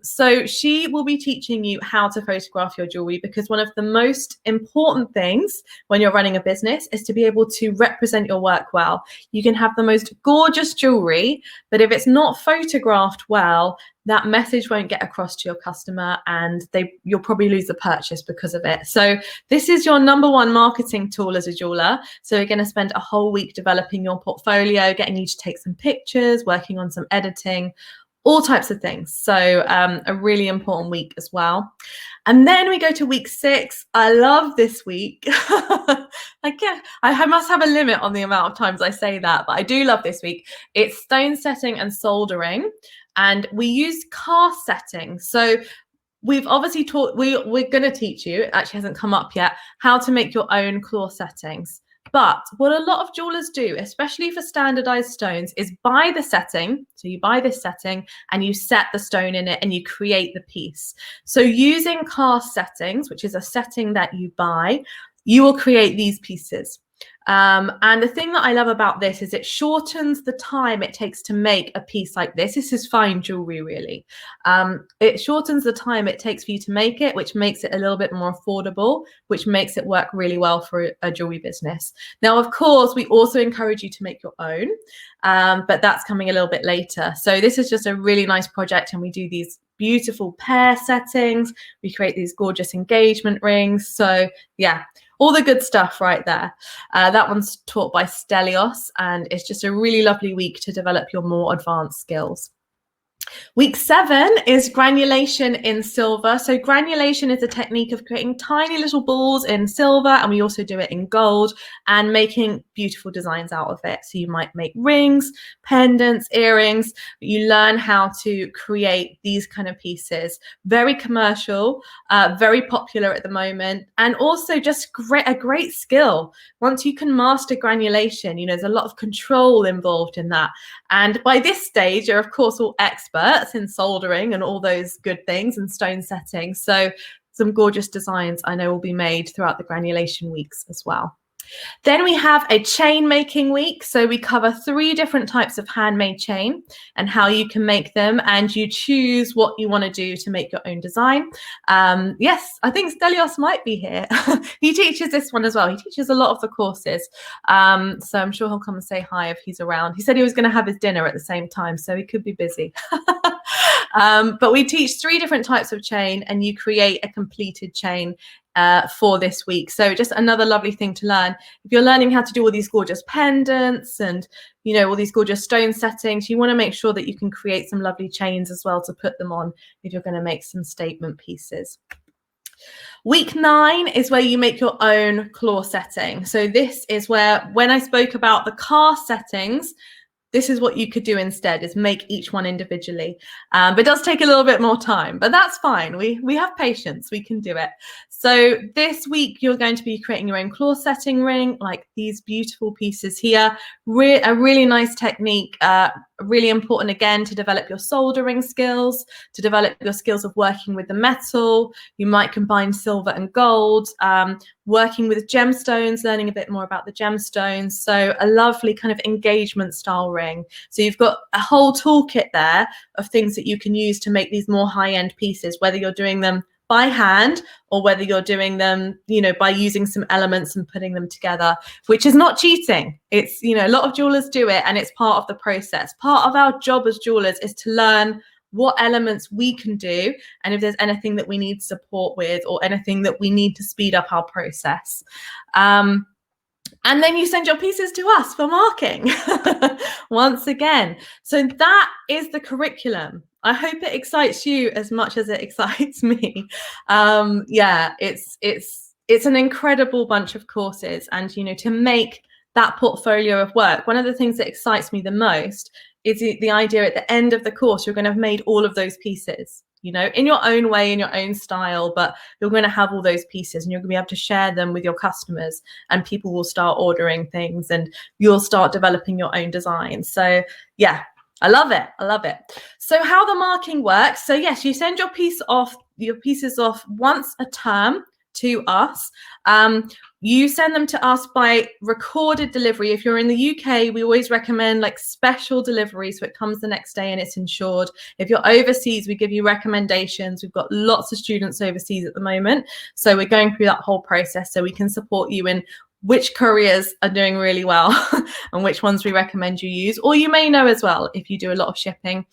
So she will be teaching you how to photograph your jewelry, because one of the most important things when you're running a business is to be able to represent your work well. You can have the most gorgeous jewelry, but if it's not photographed well, that message won't get across to your customer, and you'll probably lose the purchase because of it. So this is your #1 marketing tool as a jeweler. So we're going to spend a whole week developing your portfolio, getting you to take some pictures, working on some editing, all types of things. So a really important week as well. And then we go to week 6. I love this week. I must have a limit on the amount of times I say that, but I do love this week. It's stone setting and soldering, and we use cast setting. So we've obviously taught, we're going to teach you, it actually hasn't come up yet, how to make your own claw settings. But what a lot of jewelers do, especially for standardized stones, is buy the setting. So you buy this setting and you set the stone in it and you create the piece. So using cast settings, which is a setting that you buy, you will create these pieces. And the thing that I love about this is it shortens the time it takes to make a piece like this. This is fine jewelry, really. It shortens the time it takes for you to make it, which makes it a little bit more affordable, which makes it work really well for a jewelry business. Now, of course, we also encourage you to make your own, but that's coming a little bit later. So this is just a really nice project, and we do these beautiful pair settings. We create these gorgeous engagement rings. So yeah, all the good stuff right there. That one's taught by Stelios, and it's just a really lovely week to develop your more advanced skills. Week 7 is granulation in silver. So granulation is a technique of creating tiny little balls in silver, and we also do it in gold, and making beautiful designs out of it. So you might make rings, pendants, earrings. You learn how to create these kind of pieces. Very commercial, very popular at the moment, and also just a great skill. Once you can master granulation, you know, there's a lot of control involved in that. And by this stage, you're of course all experts in soldering and all those good things and stone setting. So some gorgeous designs I know will be made throughout the granulation weeks as well. Then we have a chain making week. So we cover 3 different types of handmade chain and how you can make them, and you choose what you want to do to make your own design. Yes, I think Stelios might be here. He teaches this one as well. He teaches a lot of the courses. So I'm sure he'll come and say hi if he's around. He said he was going to have his dinner at the same time, so he could be busy. But we teach 3 different types of chain, and you create a completed chain for this week. So just another lovely thing to learn. If you're learning how to do all these gorgeous pendants and, you know, all these gorgeous stone settings, you want to make sure that you can create some lovely chains as well to put them on if you're going to make some statement pieces. Week 9 is where you make your own claw setting. So this is where, when I spoke about the cast settings, this is what you could do instead, is make each one individually. But it does take a little bit more time, but that's fine. We have patience, we can do it. So this week you're going to be creating your own claw setting ring, like these beautiful pieces here. A really nice technique, really important again to develop your soldering skills, to develop your skills of working with the metal. You might combine silver and gold, working with gemstones, learning a bit more about the gemstones. So a lovely kind of engagement style ring. So you've got a whole toolkit there of things that you can use to make these more high-end pieces, whether you're doing them by hand or whether you're doing them, by using some elements and putting them together, which is not cheating. It's, a lot of jewelers do it, and it's part of the process. Part of our job as jewelers is to learn what elements we can do, and if there's anything that we need support with or anything that we need to speed up our process. And then you send your pieces to us for marking once again. So that is the curriculum. I hope it excites you as much as it excites me. Yeah, it's an incredible bunch of courses, and to make that portfolio of work, one of the things that excites me the most is the idea at the end of the course you're going to have made all of those pieces, in your own way, in your own style, but you're going to have all those pieces and you're going to be able to share them with your customers, and people will start ordering things and you'll start developing your own designs. So yeah, I love it. I love it. So how the marking works. So yes, you send your pieces off once a term to us. You send them to us by recorded delivery. If you're in the UK, we always recommend like special delivery, so it comes the next day and it's insured. If you're overseas, we give you recommendations. We've got lots of students overseas at the moment, so we're going through that whole process so we can support you in which couriers are doing really well and which ones we recommend you use, or you may know as well if you do a lot of shipping.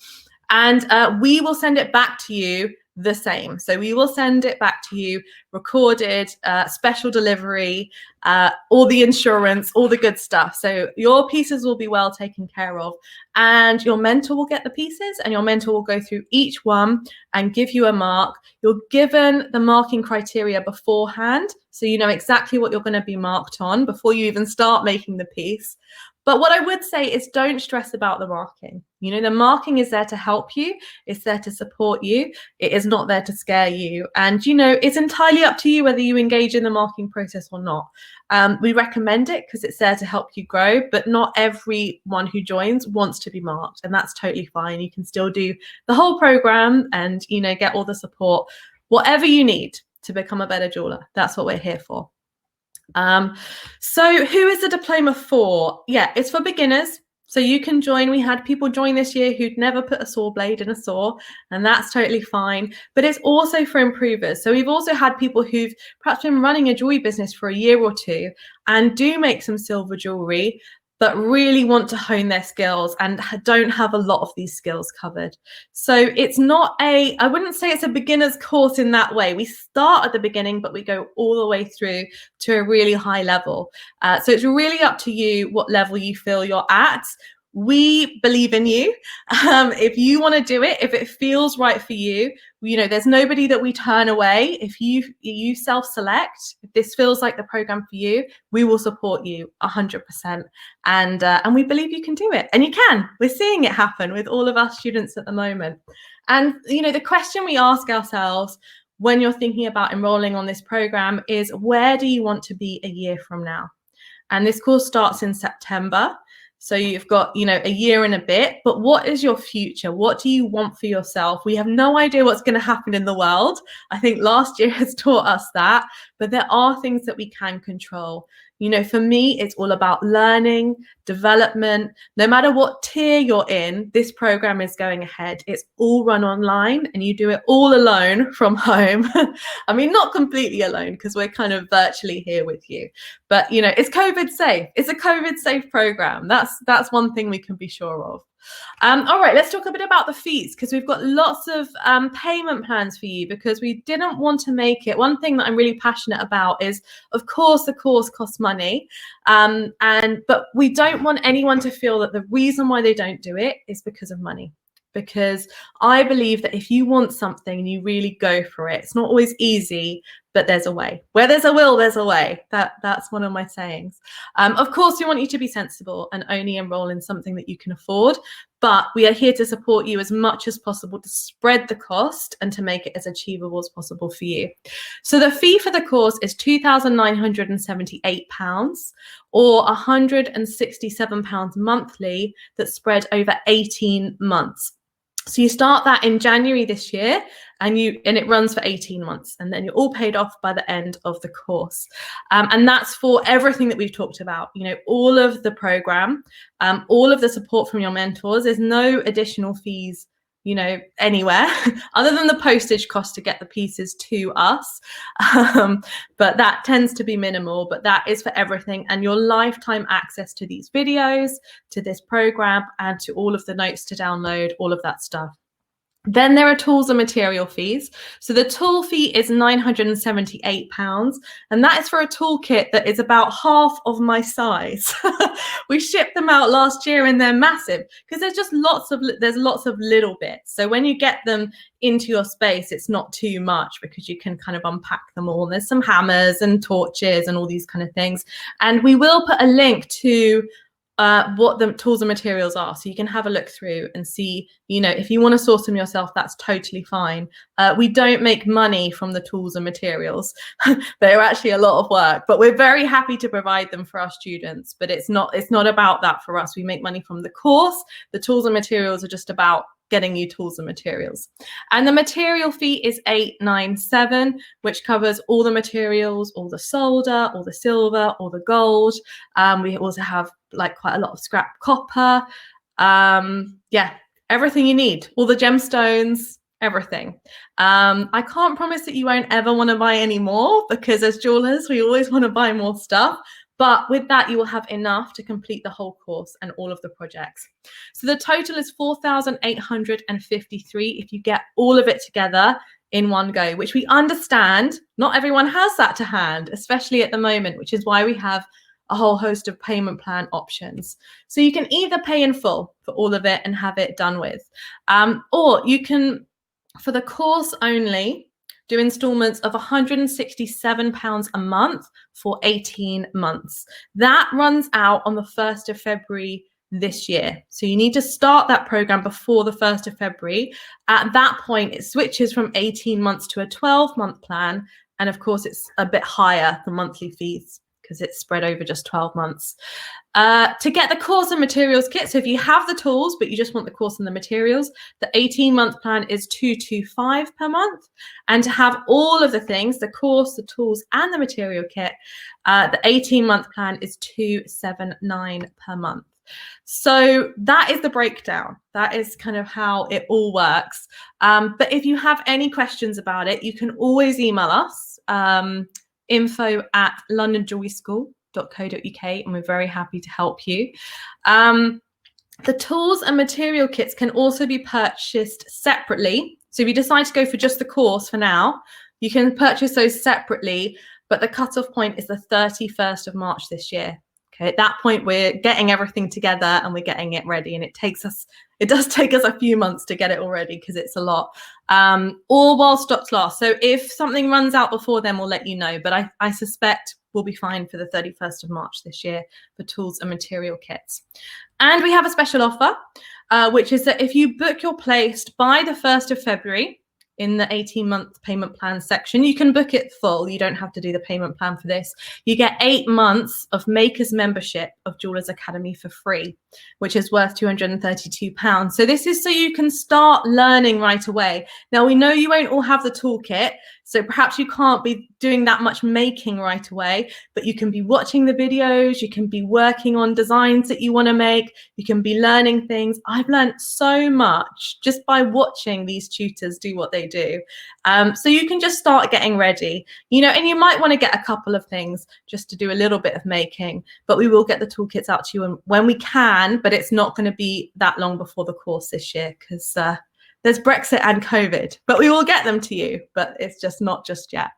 And we will send it back to you the same. So we will send it back to you recorded, special delivery, all the insurance, all the good stuff. So your pieces will be well taken care of, and your mentor will get the pieces, and your mentor will go through each one and give you a mark. You're given the marking criteria beforehand, so you know exactly what you're going to be marked on before you even start making the piece. But what I would say is don't stress about the marking. The marking is there to help you. It's there to support you. It is not there to scare you. And, it's entirely up to you whether you engage in the marking process or not. We recommend it because it's there to help you grow, but not everyone who joins wants to be marked, and that's totally fine. You can still do the whole program and, get all the support, whatever you need to become a better jeweler. That's what we're here for. So who is the diploma for? Yeah, it's for beginners. So you can join. We had people join this year who'd never put a saw blade in a saw, and that's totally fine. But it's also for improvers. So we've also had people who've perhaps been running a jewelry business for a year or two and do make some silver jewelry, but really want to hone their skills and don't have a lot of these skills covered. So it's not I wouldn't say it's a beginner's course in that way. We start at the beginning, but we go all the way through to a really high level. So it's really up to you what level you feel you're at. We believe in you. If you want to do it, if it feels right for you, there's nobody that we turn away. If you self-select, if this feels like the program for you, we will support you 100%. And we believe you can do it, and you can. We're seeing it happen with all of our students at the moment. And the question we ask ourselves when you're thinking about enrolling on this program is, where do you want to be a year from now? And this course starts in September. So you've got, a year and a bit, but what is your future? What do you want for yourself? We have no idea what's going to happen in the world. I think last year has taught us that, but there are things that we can control. For me, it's all about learning, development. No matter what tier you're in, this program is going ahead. It's all run online, and you do it all alone from home. I mean, not completely alone, because we're kind of virtually here with you. But, it's COVID safe. It's a COVID safe program. That's one thing we can be sure of. All right, let's talk a bit about the fees, because we've got lots of payment plans for you, because we didn't want to make it. One thing that I'm really passionate about is, of course, the course costs money, but we don't want anyone to feel that the reason why they don't do it is because of money. Because I believe that if you want something and you really go for it, it's not always easy, but there's a way. Where there's a will, there's a way. That's one of my sayings. Of course, we want you to be sensible and only enroll in something that you can afford, but we are here to support you as much as possible to spread the cost and to make it as achievable as possible for you. So the fee for the course is £2,978 or £167 monthly that's spread over 18 months. So you start that in January this year and it runs for 18 months, and then you're all paid off by the end of the course. And that's for everything that we've talked about, all of the program, all of the support from your mentors. There's no additional fees anywhere other than the postage cost to get the pieces to us. But that tends to be minimal, but that is for everything, and your lifetime access to these videos, to this program, and to all of the notes to download, all of that stuff. Then there are tools and material fees. So the tool fee is £978, and that is for a toolkit that is about half of my size. We shipped them out last year and they're massive because there's lots of little bits. So when you get them into your space, it's not too much because you can kind of unpack them all. There's some hammers and torches and all these kind of things. And we will put a link to what the tools and materials are, so you can have a look through and see, if you want to source them yourself, that's totally fine. We don't make money from the tools and materials. They're actually a lot of work, but we're very happy to provide them for our students. But it's not about that for us. We make money from the course. The tools and materials are just about getting you tools and materials. And the material fee is £897, which covers all the materials, all the solder, all the silver, all the gold. We also have quite a lot of scrap copper. Everything you need, all the gemstones, everything. I can't promise that you won't ever want to buy any more, because as jewelers, we always want to buy more stuff. But with that, you will have enough to complete the whole course and all of the projects. So the total is £4,853 if you get all of it together in one go, which we understand not everyone has that to hand, especially at the moment, which is why we have a whole host of payment plan options. So you can either pay in full for all of it and have it done with, or you can, for the course only, do installments of £167 a month for 18 months. That runs out on the 1st of February this year. So you need to start that program before the 1st of February. At that point, it switches from 18 months to a 12-month plan. And of course, it's a bit higher, the monthly fees, because it's spread over just 12 months. To get the course and materials kit, so if you have the tools, but you just want the course and the materials, the 18-month plan is £225 per month. And to have all of the things, the course, the tools, and the material kit, the 18-month plan is £279 per month. So that is the breakdown. That is kind of how it all works. But if you have any questions about it, you can always email us, info@londonjewelryschool.co.uk, and we're very happy to help you. The tools and material kits can also be purchased separately. So if you decide to go for just the course for now, you can purchase those separately, but the cutoff point is the 31st of March this year. Okay, at that point, we're getting everything together and we're getting it ready, and it does take us a few months to get it all ready because it's a lot, all while stocks last. So if something runs out before then, we'll let you know, but I suspect we'll be fine for the 31st of March this year for tools and material kits. And we have a special offer, which is that if you book your place by the 1st of February, in the 18-month payment plan section, you can book it full. You don't have to do the payment plan for this. You get 8 months of Makers membership of Jewelers Academy for free, which is worth £232. So this is so you can start learning right away. Now, we know you won't all have the toolkit, so perhaps you can't be doing that much making right away, but you can be watching the videos, you can be working on designs that you want to make, you can be learning things. I've learned so much just by watching these tutors do what they do. So you can just start getting ready, and you might want to get a couple of things just to do a little bit of making, but we will get the toolkits out to you when we can, but it's not going to be that long before the course this year because there's Brexit and COVID, but we will get them to you, but it's just not just yet.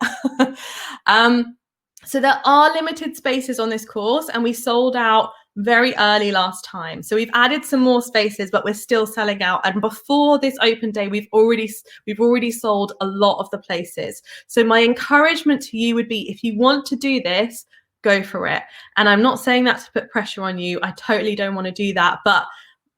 So there are limited spaces on this course, and we sold out very early last time. So we've added some more spaces, but we're still selling out. And before this open day, we've already sold a lot of the places. So my encouragement to you would be, if you want to do this, go for it. And I'm not saying that to put pressure on you. I totally don't want to do that. But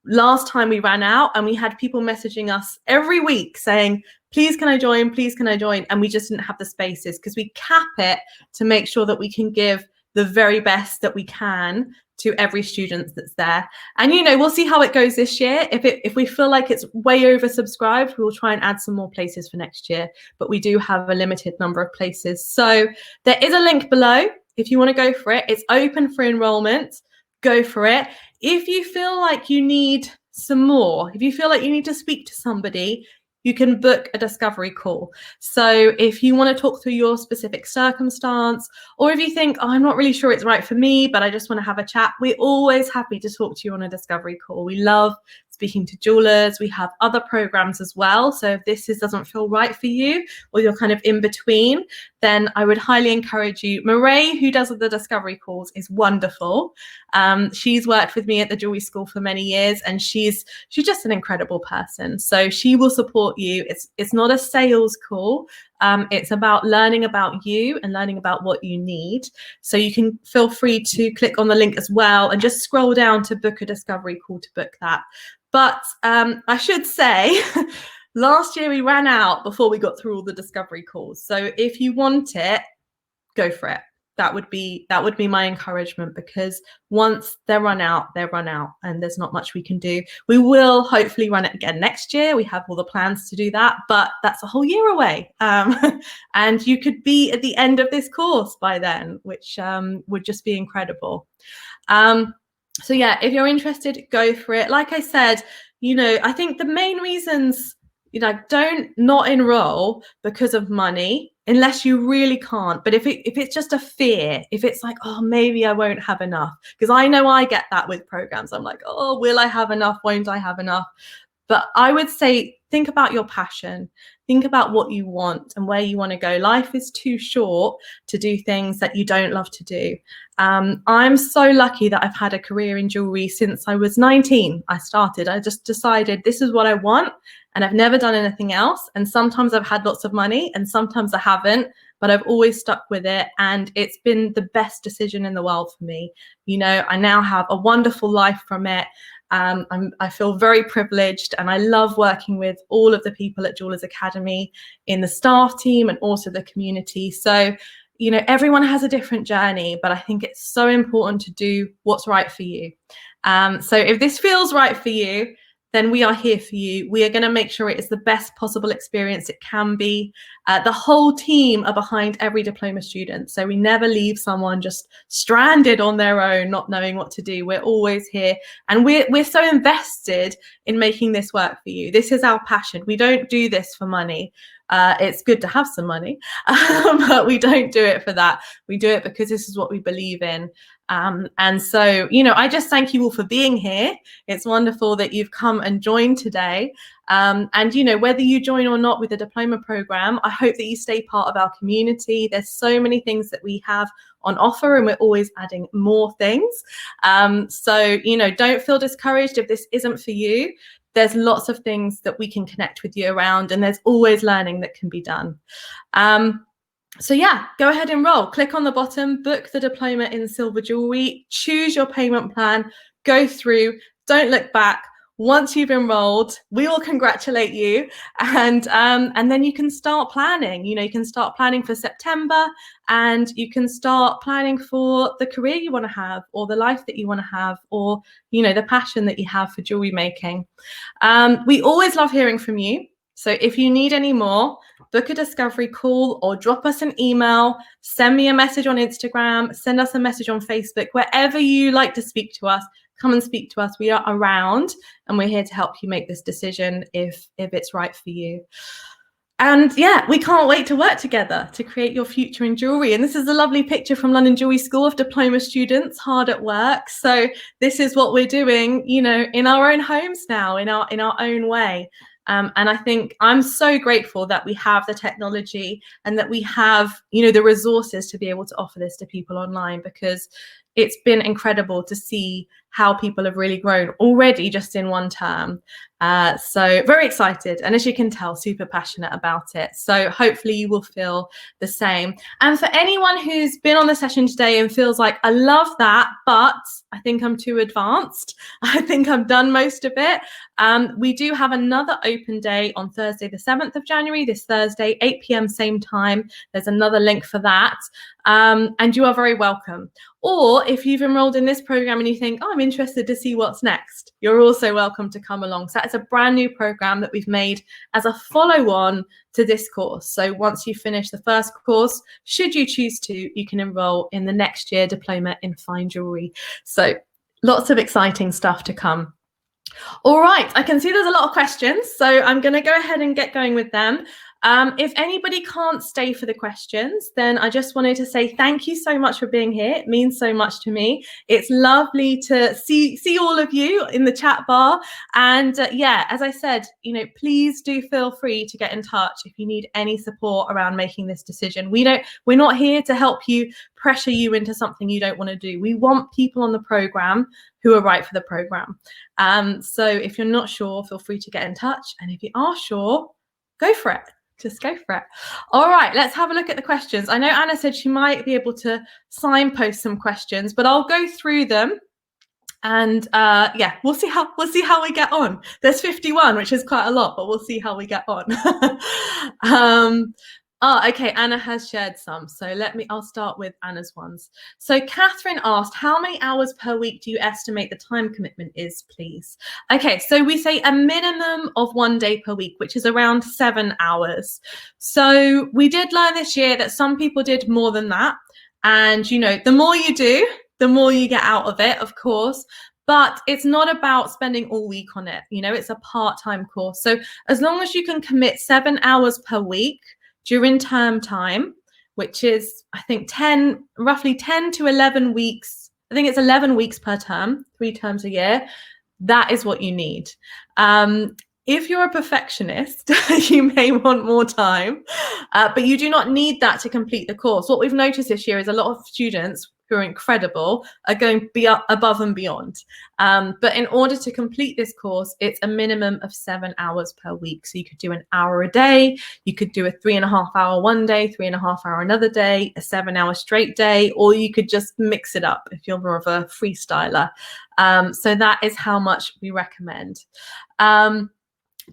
last time we ran out and we had people messaging us every week saying, please can I join, please can I join? And we just didn't have the spaces, because we cap it to make sure that we can give the very best that we can to every student that's there. And we'll see how it goes this year. If we feel like it's way oversubscribed, we will try and add some more places for next year, but we do have a limited number of places. So there is a link below if you want to go for it. It's open for enrollment. Go for it. If you feel like you need some more, if you feel like you need to speak to somebody, you can book a discovery call. So if you want to talk through your specific circumstance, or if you think, oh, I'm not really sure it's right for me, but I just want to have a chat, we're always happy to talk to you on a discovery call. We love speaking to jewelers. We have other programs as well. So if this doesn't feel right for you, or you're kind of in between, then I would highly encourage you. Marae, who does the discovery calls, is wonderful. She's worked with me at the jewelry school for many years, and she's just an incredible person. So she will support you. It's not a sales call. It's about learning about you and learning about what you need. So you can feel free to click on the link as well and just scroll down to book a discovery call to book that. But I should say, last year we ran out before we got through all the discovery calls. So if you want it, go for it. That would be my encouragement, because once they're run out, and there's not much we can do. We will hopefully run it again next year. We have all the plans to do that, but that's a whole year away. And you could be at the end of this course by then, which would just be incredible. So yeah, if you're interested, go for it. Like I said, I think the main reasons, don't not enroll because of money, unless you really can't. But if it's just a fear, if it's like, oh, maybe I won't have enough, because I know I get that with programs. I'm like, oh, will I have enough? Won't I have enough? But I would say, think about your passion. Think about what you want and where you want to go. Life is too short to do things that you don't love to do. I'm so lucky that I've had a career in jewelry since I was 19. I just decided this is what I want, and I've never done anything else. And sometimes I've had lots of money and sometimes I haven't, but I've always stuck with it. And it's been the best decision in the world for me. I now have a wonderful life from it. I feel very privileged, and I love working with all of the people at Jewelers Academy in the staff team and also the community. So, everyone has a different journey, but I think it's so important to do what's right for you. So if this feels right for you, then we are here for you. We are going to make sure it is the best possible experience it can be. The whole team are behind every diploma student. So we never leave someone just stranded on their own, not knowing what to do. We're always here. And we're so invested in making this work for you. This is our passion. We don't do this for money. It's good to have some money, but we don't do it for that. We do it because this is what we believe in. And so, I just thank you all for being here. It's wonderful that you've come and joined today. And, whether you join or not with the diploma program, I hope that you stay part of our community. There's so many things that we have on offer, and we're always adding more things. So, don't feel discouraged if this isn't for you. There's lots of things that we can connect with you around, and there's always learning that can be done. So yeah, go ahead and enroll. Click on the bottom, book the diploma in Silver Jewellery, choose your payment plan, go through, don't look back. Once you've enrolled, we will congratulate you, and then you can start planning. You can start planning for September, and you can start planning for the career you want to have, or the life that you want to have, or the passion that you have for jewelry making. We always love hearing from you. So if you need any more, book a discovery call or drop us an email, send me a message on Instagram, send us a message on Facebook, wherever you like to speak to us. Come and speak to us. We are around, and we're here to help you make this decision if it's right for you. And yeah, we can't wait to work together to create your future in jewelry. And this is a lovely picture from London Jewelry School of diploma students hard at work. So this is what we're doing, in our own homes now, in our own way. And I think I'm so grateful that we have the technology and that we have, the resources to be able to offer this to people online, because it's been incredible to see how people have really grown already just in one term. So very excited. And as you can tell, super passionate about it. So hopefully you will feel the same. And for anyone who's been on the session today and feels like, I love that, but I think I'm too advanced, I think I've done most of it, we do have another open day on Thursday, the 7th of January, this Thursday, 8 p.m. same time. There's another link for that. And you are very welcome. Or if you've enrolled in this program and you think, oh, I'm interested to see what's next, you're also welcome to come along. So that's a brand new program that we've made as a follow-on to this course. So once you finish the first course, should you choose to, you can enroll in the next year diploma in fine jewellery. So lots of exciting stuff to come. All right, I can see there's a lot of questions, so I'm going to go ahead and get going with them. If anybody can't stay for the questions, then I just wanted to say thank you so much for being here. It means so much to me. It's lovely to see all of you in the chat bar. And yeah, as I said, please do feel free to get in touch if you need any support around making this decision. We're not here to help you, pressure you into something you don't want to do. We want people on the program who are right for the program. So if you're not sure, feel free to get in touch. And if you are sure, go for it. Just go for it. All right, let's have a look at the questions. I know Anna said she might be able to signpost some questions, but I'll go through them. And yeah, we'll see how we get on. There's 51, which is quite a lot, but we'll see how we get on. Okay, Anna has shared some. So I'll start with Anna's ones. So Catherine asked, how many hours per week do you estimate the time commitment is, please? Okay, so we say a minimum of 1 day per week, which is around 7 hours. So we did learn this year that some people did more than that. And, the more you do, the more you get out of it, of course. But it's not about spending all week on it. It's a part-time course. So as long as you can commit 7 hours per week during term time, which is, I think, roughly 10 to 11 weeks. I think it's 11 weeks per term, 3 terms a year. That is what you need. If you're a perfectionist, you may want more time, but you do not need that to complete the course. What we've noticed this year is a lot of students who are incredible are going above and beyond. But in order to complete this course, it's a minimum of 7 hours per week. So you could do an hour a day. You could do a 3.5 hour one day, 3.5 hour another day, a 7 hour straight day, or you could just mix it up if you're more of a freestyler. So that is how much we recommend.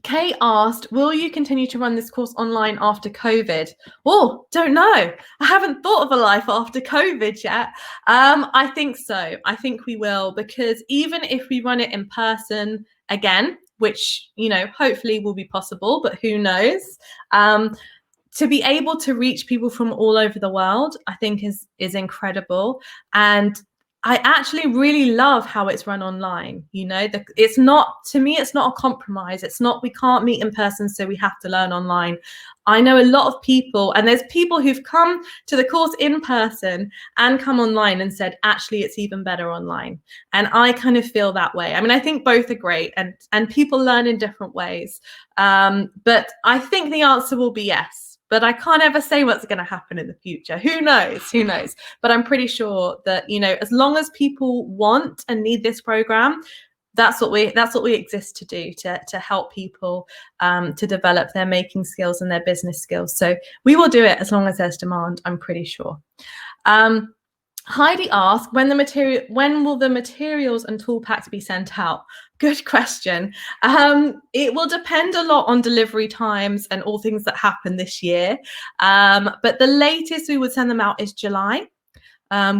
Kay asked, will you continue to run this course online after COVID? Oh, don't know. I haven't thought of a life after COVID yet. I think so. I think we will, because even if we run it in person again, which, hopefully will be possible, but who knows? To be able to reach people from all over the world, I think is incredible. And I actually really love how it's run online. It's not, to me, it's not a compromise. It's not, we can't meet in person, so we have to learn online. I know a lot of people, and there's people who've come to the course in person and come online and said, actually, it's even better online. And I kind of feel that way. I mean, I think both are great, and people learn in different ways. But I think the answer will be yes. But I can't ever say what's going to happen in the future. Who knows? Who knows? But I'm pretty sure that, as long as people want and need this program, that's what we exist to do, to help people to develop their making skills and their business skills. So we will do it as long as there's demand, I'm pretty sure. Heidi asked, when will the materials and tool packs be sent out? Good question. It will depend a lot on delivery times and all things that happen this year. But the latest we would send them out is July,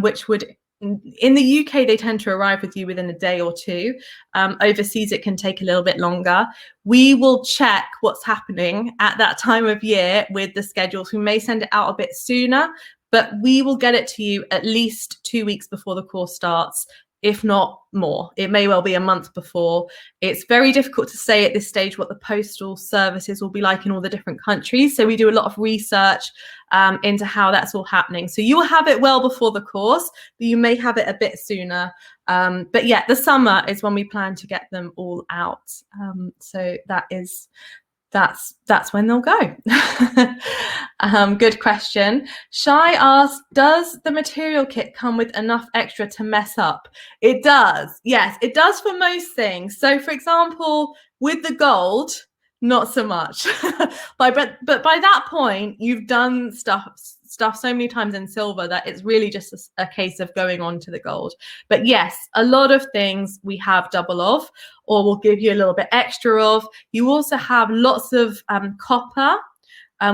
which would, in the UK, they tend to arrive with you within a day or two. Overseas, it can take a little bit longer. We will check what's happening at that time of year with the schedules. We may send it out a bit sooner, but we will get it to you at least 2 weeks before the course starts, if not more. It may well be a month before. It's very difficult to say at this stage what the postal services will be like in all the different countries. So we do a lot of research into how that's all happening. So you will have it well before the course, but you may have it a bit sooner. But yeah, the summer is when we plan to get them all out. So that is that's when they'll go. Good question. Shy asks, does the material kit come with enough extra to mess up? It does. Yes, it does for most things. So for example, with the gold, not so much. But by that point, you've done stuff so many times in silver that it's really just a case of going on to the gold. But yes, a lot of things we have double of, or we'll give you a little bit extra of. You also have lots of copper,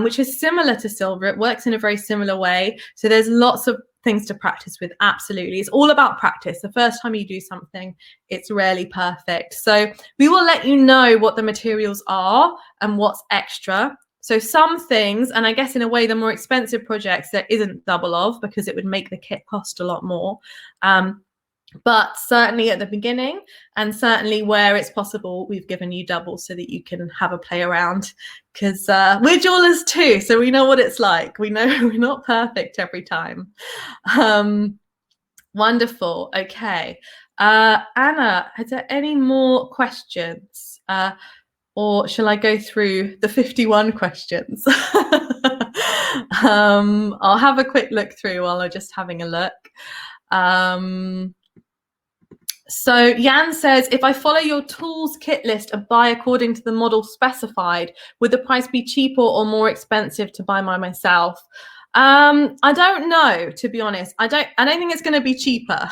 which is similar to silver. It works in a very similar way. So there's lots of things to practice with. Absolutely. It's all about practice. The first time you do something, it's rarely perfect. So we will let you know what the materials are and what's extra. So some things, and I guess in a way, the more expensive projects, there isn't double of, because it would make the kit cost a lot more. But certainly at the beginning, and certainly where it's possible, we've given you double so that you can have a play around, because we're jewelers too, so we know what it's like. We know we're not perfect every time. Wonderful. Okay. Anna, is there any more questions? Or shall I go through the 51 questions? I'll have a quick look through while I'm just having a look. So Jan says, if I follow your tools kit list and buy according to the model specified, would the price be cheaper or more expensive to buy by myself? I don't know, to be honest. I don't think it's going to be cheaper.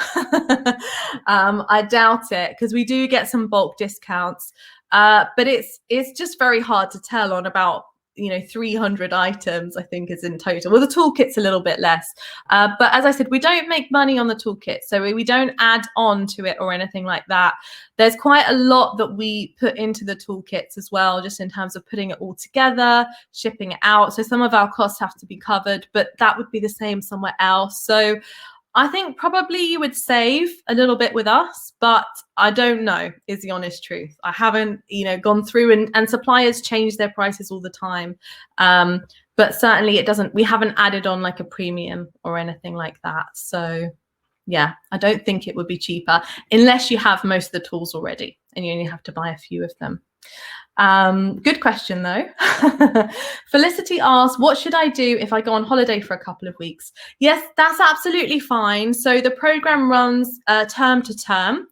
I doubt it, because we do get some bulk discounts. But it's just very hard to tell on about 300 items, I think, is in total. Well, the toolkit's a little bit less, but as I said, we don't make money on the toolkit, so we don't add on to it or anything like that. There's quite a lot that we put into the toolkits as well, just in terms of putting it all together, shipping it out. So some of our costs have to be covered, but that would be the same somewhere else. So I think probably you would save a little bit with us, but I don't know, is the honest truth. I haven't, gone through, and suppliers change their prices all the time. But certainly we haven't added on like a premium or anything like that. So yeah, I don't think it would be cheaper unless you have most of the tools already and you only have to buy a few of them. Good question though. Felicity asks, what should I do if I go on holiday for a couple of weeks? Yes, that's absolutely fine. So the program runs term to term.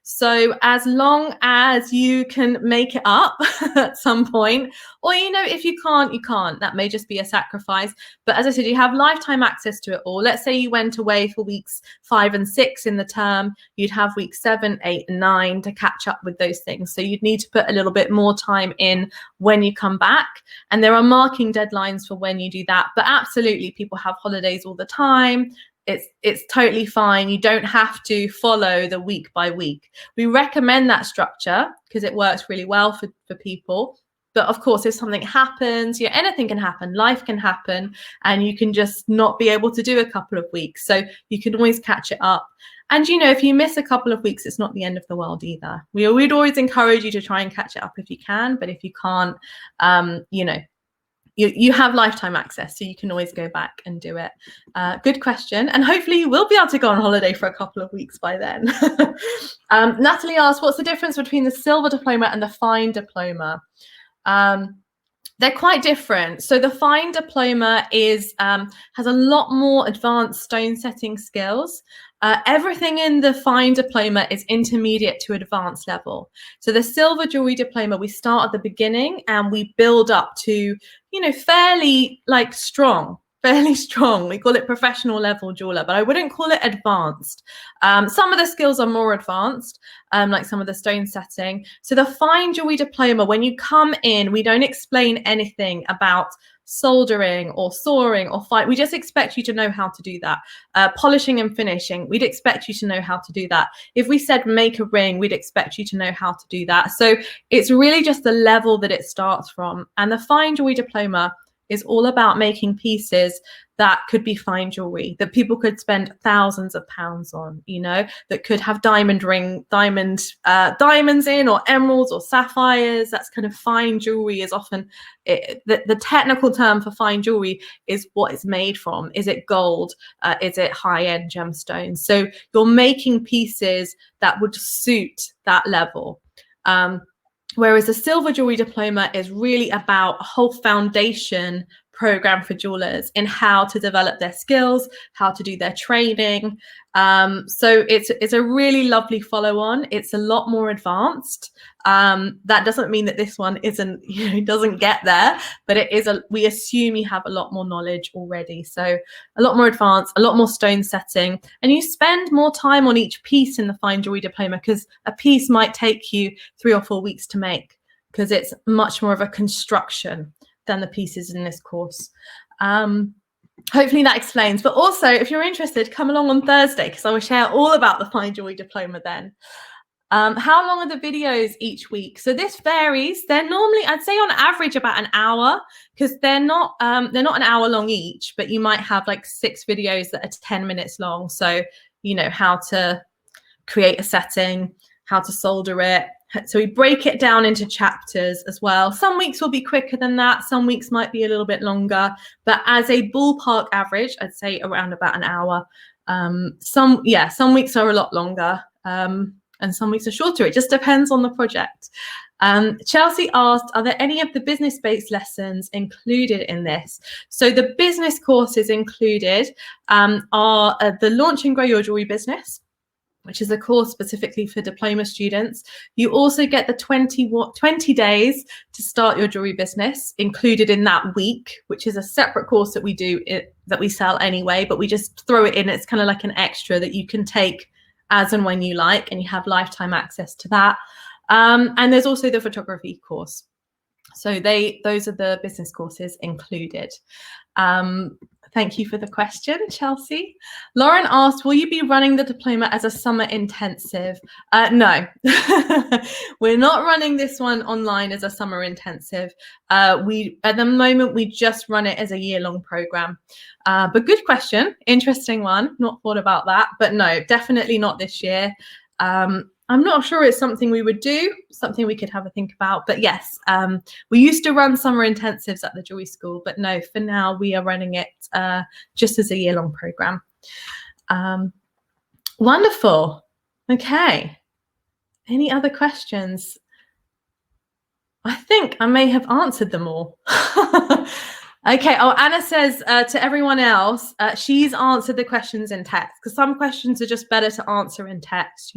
So as long as you can make it up at some point, or, if you can't, you can't. That may just be a sacrifice. But as I said, you have lifetime access to it all. Let's say you went away for weeks 5 and 6 in the term. You'd have weeks 7, 8, and 9 to catch up with those things. So you'd need to put a little bit more time in when you come back. And there are marking deadlines for when you do that. But absolutely, people have holidays all the time. It's totally fine. You don't have to follow the week by week. We recommend that structure because it works really well for people. But of course, if something happens, anything can happen, life can happen, and you can just not be able to do a couple of weeks. So you can always catch it up. And, if you miss a couple of weeks, it's not the end of the world either. We'd always encourage you to try and catch it up if you can. But if you can't, you have lifetime access, so you can always go back and do it. Good question. And hopefully you will be able to go on holiday for a couple of weeks by then. Natalie asked, what's the difference between the silver diploma and the fine diploma? They're quite different. So the fine diploma has a lot more advanced stone setting skills. Everything in the fine diploma is intermediate to advanced level. So the silver jewelry diploma, we start at the beginning and we build up to, fairly strong. We call it professional level jeweler, but I wouldn't call it advanced. Some of the skills are more advanced, like some of the stone setting. So the fine jewelry diploma, when you come in, we don't explain anything about soldering or sawing or fine. We just expect you to know how to do that. Polishing and finishing, we'd expect you to know how to do that. If we said make a ring, we'd expect you to know how to do that. So it's really just the level that it starts from. And the fine jewelry diploma is all about making pieces that could be fine jewelry, that people could spend thousands of pounds on, that could have diamonds in, or emeralds or sapphires. That's kind of fine jewelry. Is often the technical term for fine jewelry is what it's made from. Is it gold? Is it high-end gemstones? So you're making pieces that would suit that level. Whereas a Silver Jewellery Diploma is really about a whole foundation program for jewelers in how to develop their skills, how to do their training. So it's a really lovely follow-on. It's a lot more advanced. That doesn't mean that this one isn't, doesn't get there, but it is we assume you have a lot more knowledge already. So a lot more advanced, a lot more stone setting, and you spend more time on each piece in the Fine Jewellery Diploma, because a piece might take you 3 or 4 weeks to make, because it's much more of a construction than the pieces in this course. Hopefully that explains. But also, if you're interested, come along on Thursday, because I will share all about the Fine Jewellery Diploma then. How long are the videos each week? So this varies. They're normally, I'd say on average, about an hour, because they're not an hour long each, but you might have like 6 videos that are 10 minutes long. So, how to create a setting, how to solder it. So we break it down into chapters as well. Some weeks will be quicker than that. Some weeks might be a little bit longer, but as a ballpark average, I'd say around about an hour. Some weeks are a lot longer, and some weeks are shorter. It just depends on the project. Chelsea asked, are there any of the business-based lessons included in this? So the business courses included are the Launch and Grow Your Jewelry Business, which is a course specifically for diploma students. You also get the 20 days to start your jewelry business included in that week, which is a separate course that we do that we sell anyway, but we just throw it in. It's kind of like an extra that you can take as and when you like, and you have lifetime access to that. And there's also the photography course. So those are the business courses included. Thank you for the question, Chelsea. Lauren asked, will you be running the diploma as a summer intensive? No, we're not running this one online as a summer intensive. At the moment, we just run it as a year-long program. But good question, interesting one. Not thought about that, but no, definitely not this year. I'm not sure it's something we would do, something we could have a think about. But yes, we used to run summer intensives at the Jewelry School, but no, for now we are running it just as a year-long program. Wonderful. Okay. Any other questions? I think I may have answered them all. Okay. Oh, Anna says to everyone else, she's answered the questions in text, because some questions are just better to answer in text,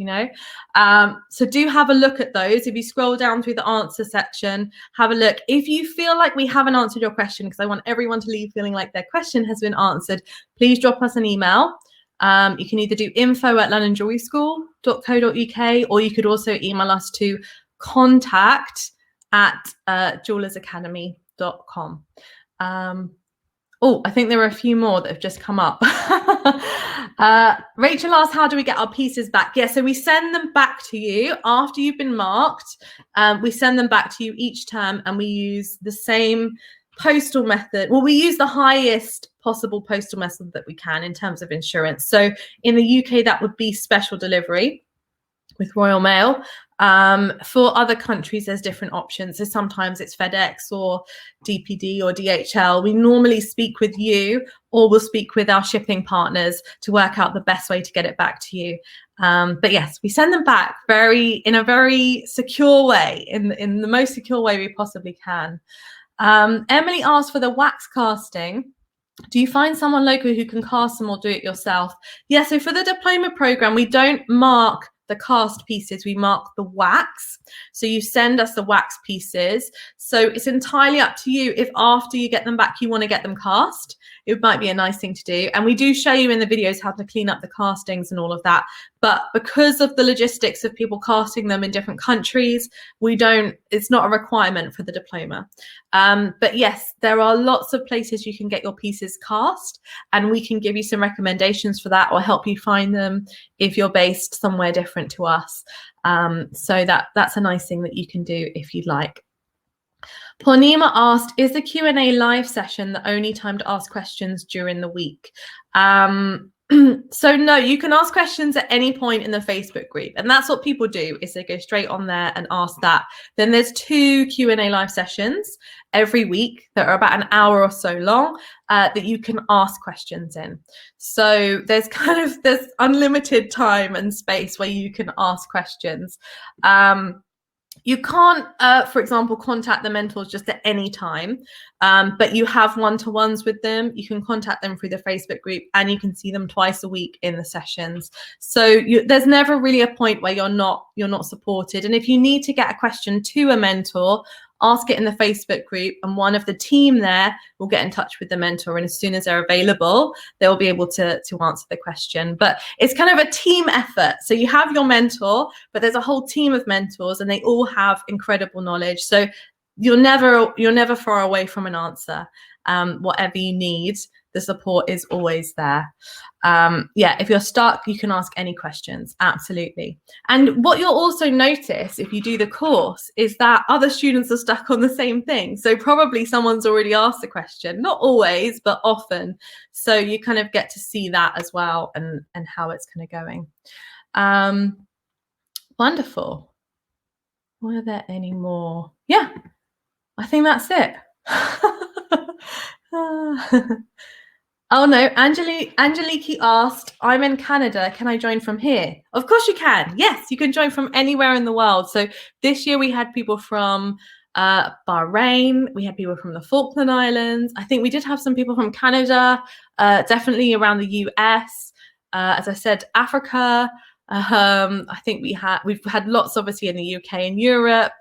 So do have a look at those. If you scroll down through the answer section, have a look. If you feel like we haven't answered your question, because I want everyone to leave feeling like their question has been answered, please drop us an email. You can either do info@londonjewelryschool.co.uk, or you could also email us to contact@jewellersacademy.com. I think there are a few more that have just come up. Rachel asked, how do we get our pieces back? Yeah, so we send them back to you after you've been marked. We send them back to you each term, and we use the same postal method. Well, we use the highest possible postal method that we can in terms of insurance. So in the UK, that would be special delivery with Royal Mail. For other countries, there's different options. So sometimes it's FedEx or DPD or DHL. We normally speak with you, or we'll speak with our shipping partners to work out the best way to get it back to you. But yes, we send them back in a very secure way, in the most secure way we possibly can. Emily asked for the wax casting. Do you find someone local who can cast them, or do it yourself? Yeah, so for the diploma program, we don't mark the cast pieces, we mark the wax. So you send us the wax pieces. So it's entirely up to you if after you get them back, you want to get them cast. It might be a nice thing to do. And we do show you in the videos how to clean up the castings and all of that. But because of the logistics of people casting them in different countries, it's not a requirement for the diploma. But yes, there are lots of places you can get your pieces cast, and we can give you some recommendations for that, or help you find them if you're based somewhere different to us. So that's a nice thing that you can do if you'd like. Pornima asked, is the Q&A live session the only time to ask questions during the week? So no, you can ask questions at any point in the Facebook group, and that's what people do, is they go straight on there and ask that. Then there's 2 Q&A live sessions every week that are about an hour or so long, that you can ask questions in. So there's unlimited time and space where you can ask questions. You can't, for example, contact the mentors just at any time, but you have one-to-ones with them. You can contact them through the Facebook group, and you can see them twice a week in the sessions. So there's never really a point where you're not supported. And if you need to get a question to a mentor, ask it in the Facebook group, and one of the team there will get in touch with the mentor. And as soon as they're available, they'll be able to answer the question. But it's kind of a team effort. So you have your mentor, but there's a whole team of mentors, and they all have incredible knowledge. So you're never far away from an answer. Whatever you need, the support is always there. Yeah, if you're stuck, you can ask any questions, absolutely. And what you'll also notice if you do the course is that other students are stuck on the same thing. So probably someone's already asked the question, not always, but often. So you kind of get to see that as well, and how it's kind of going. Wonderful. Were there any more? Yeah, I think that's it. Oh no, Angelique asked, I'm in Canada, can I join from here? Of course you can. Yes, you can join from anywhere in the world. So this year we had people from Bahrain, we had people from the Falkland Islands. I think we did have some people from Canada, definitely around the US. As I said, Africa. I think we've had lots obviously in the UK and Europe,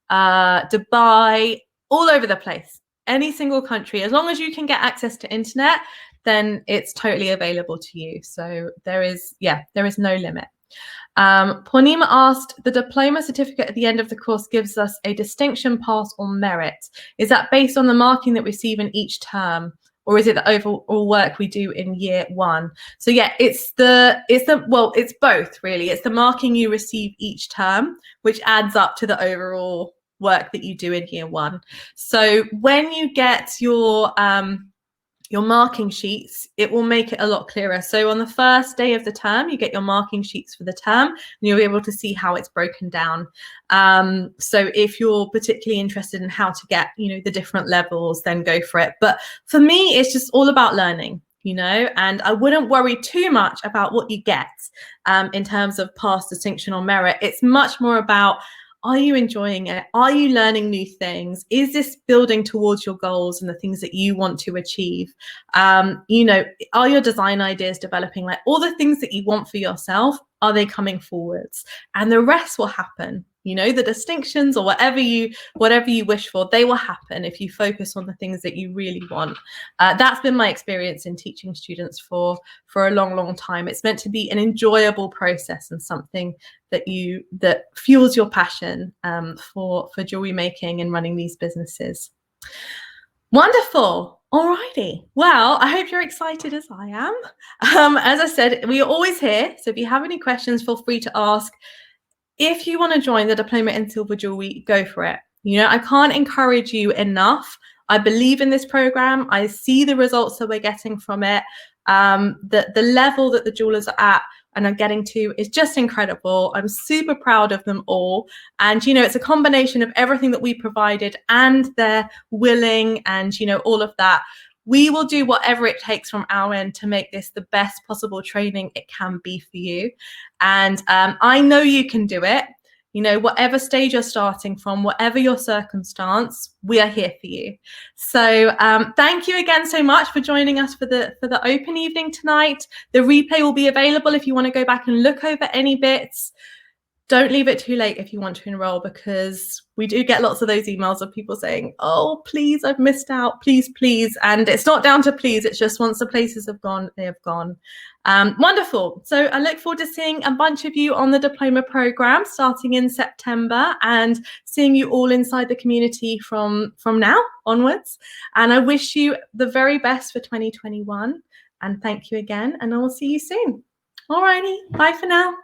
Dubai, all over the place. Any single country, as long as you can get access to internet, then it's totally available to you. So there is no limit. Pornima asked, the diploma certificate at the end of the course gives us a distinction, pass, or merit. Is that based on the marking that we receive in each term, or is it the overall work we do in year one? So yeah, it's both really. It's the marking you receive each term, which adds up to the overall work that you do in year one. So when you get your marking sheets, it will make it a lot clearer. So on the first day of the term, you get your marking sheets for the term, and you'll be able to see how it's broken down. So if you're particularly interested in how to get, the different levels, then go for it. But for me, it's just all about learning, and I wouldn't worry too much about what you get in terms of pass, distinction, or merit. It's much more about, are you enjoying it? Are you learning new things? Is this building towards your goals and the things that you want to achieve? Are your design ideas developing? Like all the things that you want for yourself, are they coming forwards? And the rest will happen. The distinctions or whatever you wish for, they will happen if you focus on the things that you really want. That's been my experience in teaching students for a long, long time. It's meant to be an enjoyable process and something that fuels your passion for jewelry making and running these businesses. Wonderful. Alrighty. Well, I hope you're excited as I am. As I said, we are always here. So if you have any questions, feel free to ask. If you want to join the Diploma in Silver Jewellery, go for it. I can't encourage you enough. I believe in this program. I see the results that we're getting from it. The level that the jewelers are at and are getting to is just incredible. I'm super proud of them all. And, it's a combination of everything that we provided and they're willing and, all of that. We will do whatever it takes from our end to make this the best possible training it can be for you. And I know you can do it. Whatever stage you're starting from, whatever your circumstance, we are here for you. So thank you again so much for joining us for the open evening tonight. The replay will be available if you want to go back and look over any bits. Don't leave it too late if you want to enroll, because we do get lots of those emails of people saying, oh, please, I've missed out, please, please. And it's not down to please, it's just once the places have gone, they have gone. Wonderful. So I look forward to seeing a bunch of you on the diploma program starting in September and seeing you all inside the community from now onwards. And I wish you the very best for 2021. And thank you again, and I will see you soon. All righty, bye for now.